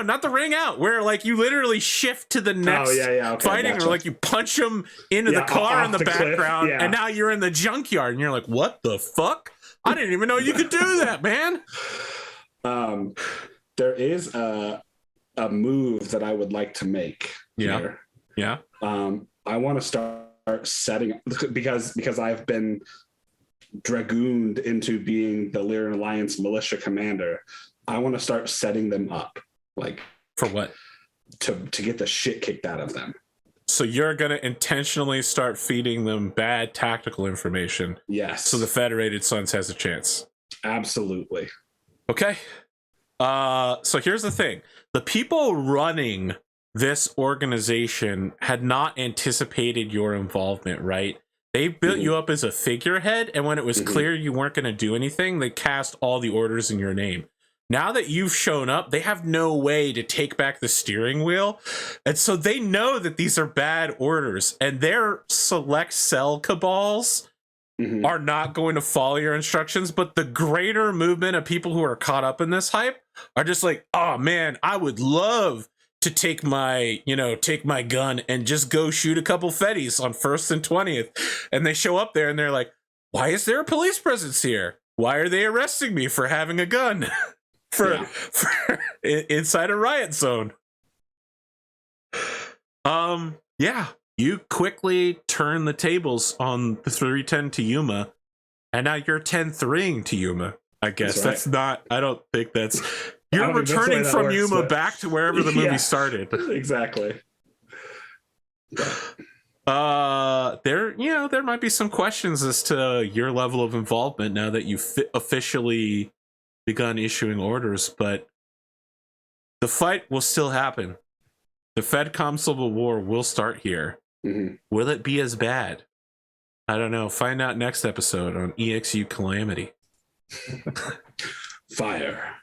not the ring out, where like you literally shift to the next fighting, gotcha. Or like you punch them into the car in the background, and now you're in the junkyard, and you're like, what the fuck? I didn't even know you could do that, man. There is a move that I would like to make here. Yeah. I want to start setting, because I've been dragooned into being the Lyran Alliance militia commander. I want to start setting them up, like, For what? to get the shit kicked out of them. So you're going to intentionally start feeding them bad tactical information. Yes. So the Federated Sons has a chance. Absolutely. Okay. So here's the thing. The people running this organization had not anticipated your involvement, right? They built you up as a figurehead, and when it was clear you weren't going to do anything, they cast all the orders in your name. Now that you've shown up, they have no way to take back the steering wheel. And so they know that these are bad orders, and their select cell cabals are not going to follow your instructions. But the greater movement of people who are caught up in this hype are just like, oh man, I would love to take my gun and just go shoot a couple fetties on 1st and 20th. And they show up there and they're like, why is there a police presence here? Why are they arresting me for having a gun for inside a riot zone? Yeah, you quickly turn the tables on the 310 to Yuma, and now you're 10-3ing to Yuma. I guess that's not, I don't think that's, you're returning from works, Yuma back to wherever the movie started. Exactly. There might be some questions as to your level of involvement now that you've officially begun issuing orders, but the fight will still happen. The FedCom Civil War will start here. Will it be as bad? I don't know. Find out next episode on EXU Calamity. Fire.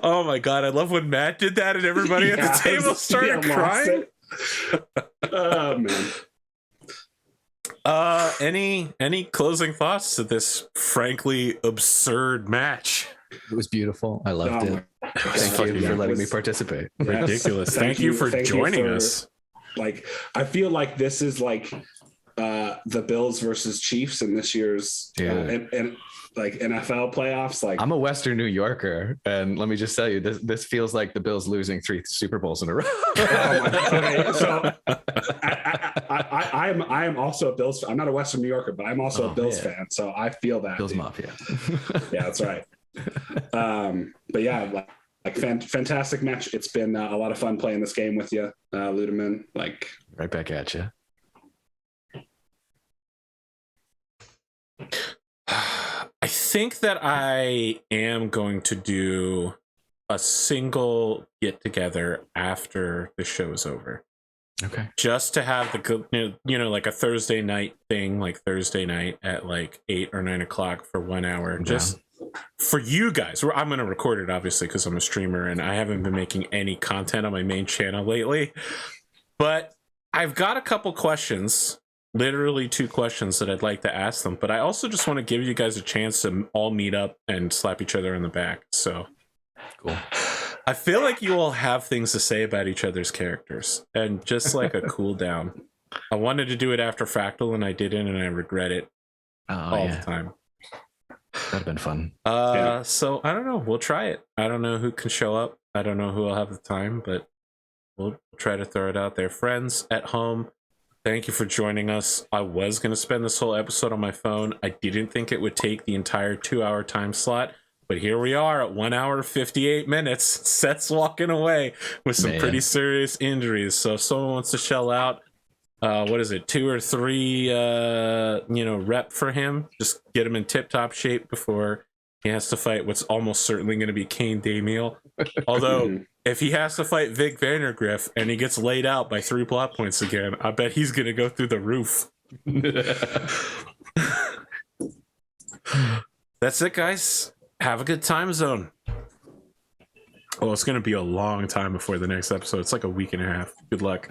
Oh my god, I love when Matt did that and everybody at the table started crying. Oh man. Any closing thoughts to this frankly absurd match? It was beautiful. I loved it. Thank you for letting me participate. Ridiculous. Thank you for joining us. Like, I feel like this is like the Bills versus Chiefs in this year's and like NFL playoffs. Like, I'm a Western New Yorker, and let me just tell you, this feels like the Bills losing 3 Super Bowls in a row. Okay, so I am also a Bills fan. I'm not a Western New Yorker, but I'm also a Bills fan, so I feel that. Bills Mafia. Yeah, that's right. But yeah, like fantastic match. It's been a lot of fun playing this game with you, Ludeman. Like, right back at you. I think that I am going to do a single get together after the show is over. Okay. Just to have the, like a Thursday night thing, like Thursday night at like 8 or 9 o'clock for 1 hour. Just for you guys. I'm going to record it, obviously, because I'm a streamer and I haven't been making any content on my main channel lately. But I've got a couple questions. Literally 2 questions that I'd like to ask them, but I also just want to give you guys a chance to all meet up and slap each other in the back. So cool. I feel like you all have things to say about each other's characters, and just like a cool down. I wanted to do it after Fractal and I didn't, and I regret it all the time. That'd have been fun. So I don't know. We'll try it. I don't know who can show up. I don't know who will have the time, but we'll try to throw it out there. Friends at home, thank you for joining us. I was going to spend this whole episode on my phone. I didn't think it would take the entire 2-hour time slot, but here we are at 1 hour 58 minutes. Seth's walking away with some pretty serious injuries. So if someone wants to shell out, what is it, 2 or 3, rep for him, just get him in tip-top shape before he has to fight what's almost certainly going to be Kane Damiel. Although, if he has to fight Vic Vandergriff and he gets laid out by 3 plot points again, I bet he's going to go through the roof. That's it, guys. Have a good time zone. Oh, it's going to be a long time before the next episode. It's like a week and a half. Good luck.